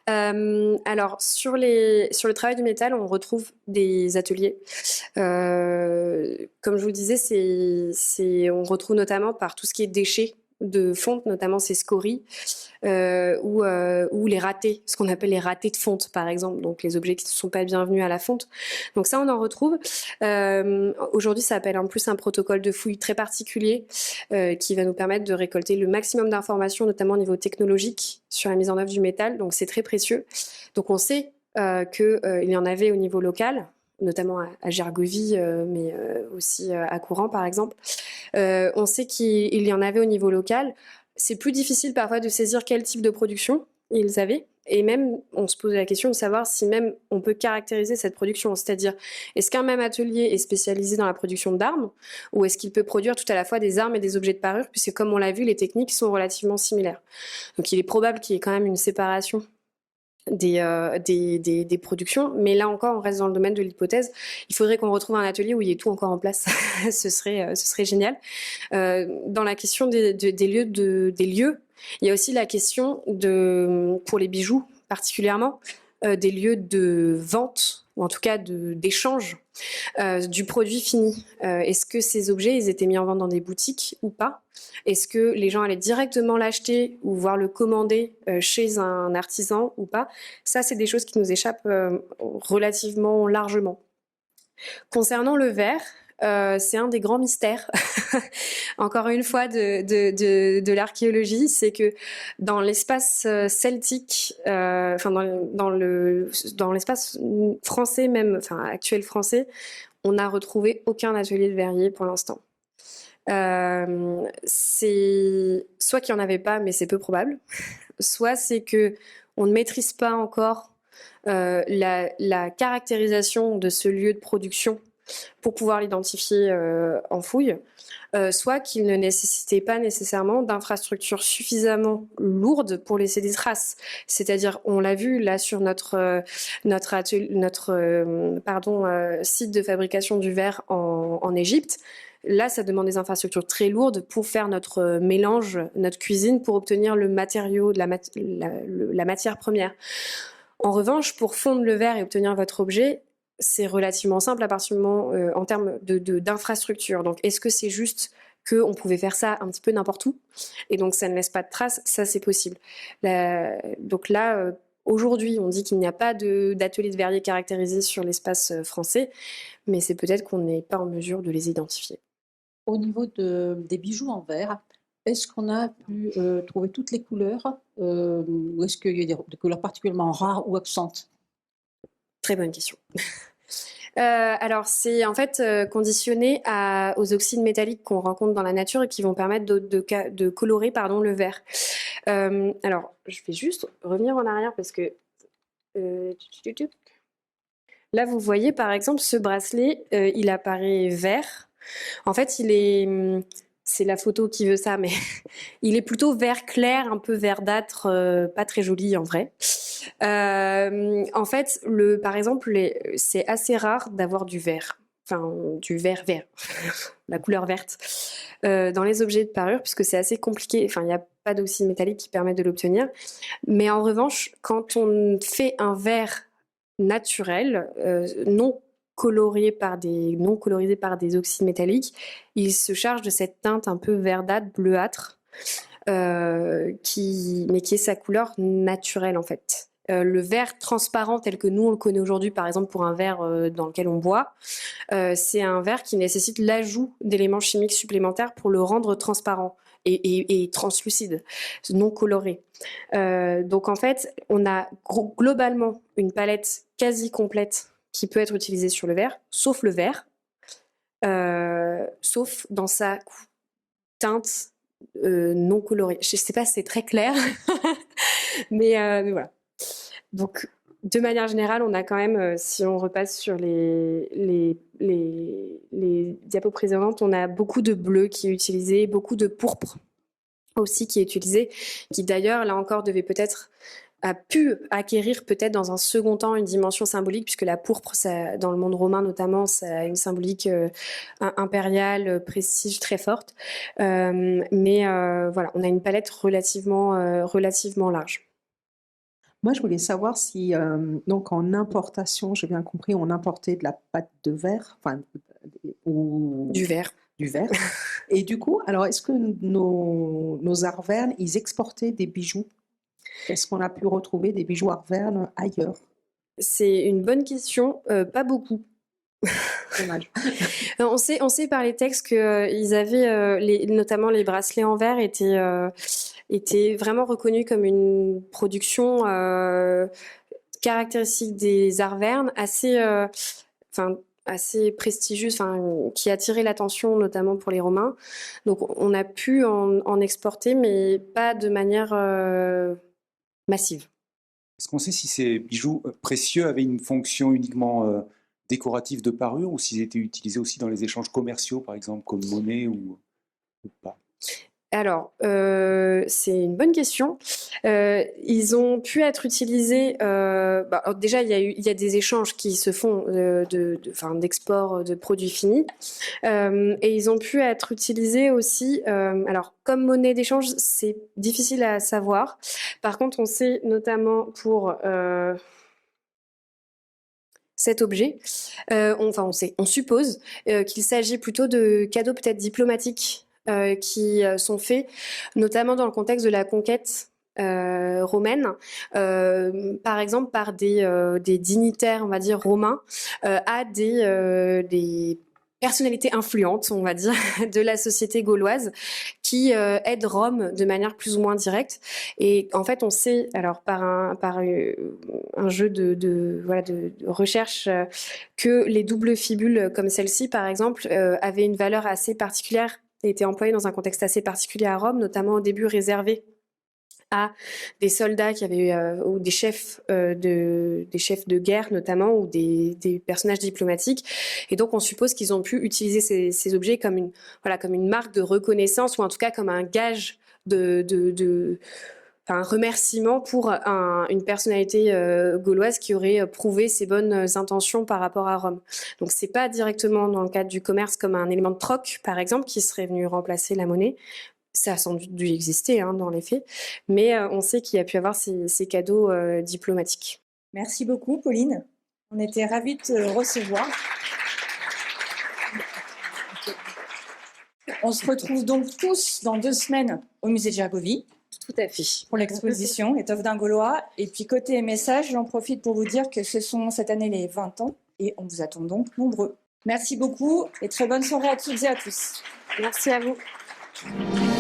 Alors, sur le travail du métal, on retrouve des ateliers. Comme je vous le disais, on retrouve notamment par tout ce qui est déchets de fonte, notamment ces scories, ou les ratés, ce qu'on appelle les ratés de fonte, par exemple, donc les objets qui ne sont pas bienvenus à la fonte. Donc ça, on en retrouve. Aujourd'hui, ça appelle en plus un protocole de fouille très particulier qui va nous permettre de récolter le maximum d'informations, notamment au niveau technologique, sur la mise en œuvre du métal. Donc c'est très précieux. Donc on sait qu'il y en avait au niveau local, notamment à Gergovie, mais aussi à Courant, par exemple. On sait qu'il y en avait au niveau local. C'est plus difficile parfois de saisir quel type de production ils avaient. Et même, on se pose la question de savoir si même on peut caractériser cette production. C'est-à-dire, est-ce qu'un même atelier est spécialisé dans la production d'armes, ou est-ce qu'il peut produire tout à la fois des armes et des objets de parure, puisque comme on l'a vu, les techniques sont relativement similaires. Donc il est probable qu'il y ait quand même une séparation des productions, mais là encore on reste dans le domaine de l'hypothèse. Il faudrait qu'on retrouve un atelier où il y ait tout encore en place. ce serait génial. Dans la question des lieux, il y a aussi la question pour les bijoux particulièrement, des lieux de vente, ou en tout cas d'échange du produit fini. Est-ce que ces objets, ils étaient mis en vente dans des boutiques ou pas? Est-ce que les gens allaient directement l'acheter ou voir le commander chez un artisan ou pas? Ça, c'est des choses qui nous échappent relativement largement. Concernant le verre, c'est un des grands mystères, encore une fois, de l'archéologie, c'est que dans l'espace celtique, dans l'espace français même, enfin actuel français, on n'a retrouvé aucun atelier de verrier pour l'instant. C'est soit qu'il n'y en avait pas, mais c'est peu probable, soit c'est que on ne maîtrise pas encore la caractérisation de ce lieu de production pour pouvoir l'identifier en fouille, soit qu'il ne nécessitait pas nécessairement d'infrastructures suffisamment lourdes pour laisser des traces. C'est-à-dire, on l'a vu là sur notre site de fabrication du verre en Égypte. Là, ça demande des infrastructures très lourdes pour faire notre mélange, notre cuisine, pour obtenir le matériau, la matière première. En revanche, pour fondre le verre et obtenir votre objet, c'est relativement simple à partir du moment en termes d'infrastructure. Donc, est-ce que c'est juste qu'on pouvait faire ça un petit peu n'importe où et donc ça ne laisse pas de traces? Ça, c'est possible. Donc là, aujourd'hui, on dit qu'il n'y a pas d'atelier de verrier caractérisé sur l'espace français, mais c'est peut-être qu'on n'est pas en mesure de les identifier. Au niveau des bijoux en verre, est-ce qu'on a pu trouver toutes les couleurs ou est-ce qu'il y a des couleurs particulièrement rares ou absentes? Très bonne question. Alors, c'est en fait conditionné aux oxydes métalliques qu'on rencontre dans la nature et qui vont permettre de colorer le verre. Alors, je vais juste revenir en arrière parce que là, vous voyez par exemple ce bracelet, il apparaît vert. En fait, c'est la photo qui veut ça, mais il est plutôt vert clair, un peu verdâtre, pas très joli en vrai. En fait, par exemple, c'est assez rare d'avoir du vert, enfin du vert vert, la couleur verte, dans les objets de parure, puisque c'est assez compliqué. Enfin, il n'y a pas d'oxyde métallique qui permet de l'obtenir. Mais en revanche, quand on fait un vert naturel, non colorisé par des oxydes métalliques, il se charge de cette teinte un peu verdâtre, bleuâtre, mais qui est sa couleur naturelle en fait. Le verre transparent tel que nous on le connaît aujourd'hui, par exemple pour un verre dans lequel on boit, c'est un verre qui nécessite l'ajout d'éléments chimiques supplémentaires pour le rendre transparent et translucide, non coloré. Donc en fait, on a globalement une palette quasi complète qui peut être utilisée sur le verre, sauf le verre, sauf dans sa teinte non colorée. Je ne sais pas si c'est très clair, mais voilà. Donc, de manière générale, on a quand même, si on repasse sur les diapos précédentes, on a beaucoup de bleu qui est utilisé, beaucoup de pourpre aussi qui est utilisé, qui d'ailleurs, là encore, a pu acquérir peut-être dans un second temps une dimension symbolique, puisque la pourpre, ça, dans le monde romain notamment, ça a une symbolique impériale, prestige très forte. Mais voilà, on a une palette relativement large. Moi, je voulais savoir si, donc en importation, j'ai bien compris, on importait de la pâte de verre, enfin, ou Du verre. Du verre. Et du coup, alors, est-ce que nos arvernes, ils exportaient des bijoux? Est-ce qu'on a pu retrouver des bijoux arvernes ailleurs? C'est une bonne question, pas beaucoup. Dommage. On sait par les textes qu'ils avaient, notamment les bracelets en verre étaient vraiment reconnus comme une production caractéristique des arvernes, assez prestigieuse, qui attirait l'attention notamment pour les Romains. Donc on a pu en exporter, mais pas de manière massive. Est-ce qu'on sait si ces bijoux précieux avaient une fonction uniquement décorative de parure ou s'ils étaient utilisés aussi dans les échanges commerciaux, par exemple, comme monnaie ou pas? Alors, c'est une bonne question. Ils ont pu être utilisés. Déjà, il y a des échanges qui se font d'export de produits finis, et ils ont pu être utilisés aussi. Alors, comme monnaie d'échange, c'est difficile à savoir. Par contre, on sait notamment pour cet objet, on suppose qu'il s'agit plutôt de cadeaux peut-être diplomatiques. Qui sont faits, notamment dans le contexte de la conquête romaine, par exemple par des dignitaires, on va dire, romains, à des personnalités influentes, on va dire, de la société gauloise, qui aident Rome de manière plus ou moins directe. Et en fait, on sait, alors par un jeu de recherche, que les doubles fibules comme celle-ci, par exemple, avaient une valeur assez particulière, été employé dans un contexte assez particulier à Rome, notamment au début réservé à des soldats qui avaient ou des chefs de guerre notamment, ou des personnages diplomatiques. Et donc on suppose qu'ils ont pu utiliser ces objets comme une marque de reconnaissance, ou en tout cas comme un gage un remerciement pour une personnalité gauloise qui aurait prouvé ses bonnes intentions par rapport à Rome. Donc c'est pas directement dans le cadre du commerce comme un élément de troc, par exemple, qui serait venu remplacer la monnaie. Ça a sans doute dû exister dans les faits, mais on sait qu'il y a pu avoir ces cadeaux diplomatiques. Merci beaucoup, Pauline. On était ravis de te recevoir. On se retrouve donc tous dans 2 semaines au musée de Gergovie Tout à fait. pour l'exposition Étoffe d'un Gaulois. Et puis côté message, j'en profite pour vous dire que ce sont cette année les 20 ans et on vous attend donc nombreux. Merci beaucoup et très bonne soirée à toutes et à tous. Merci à vous.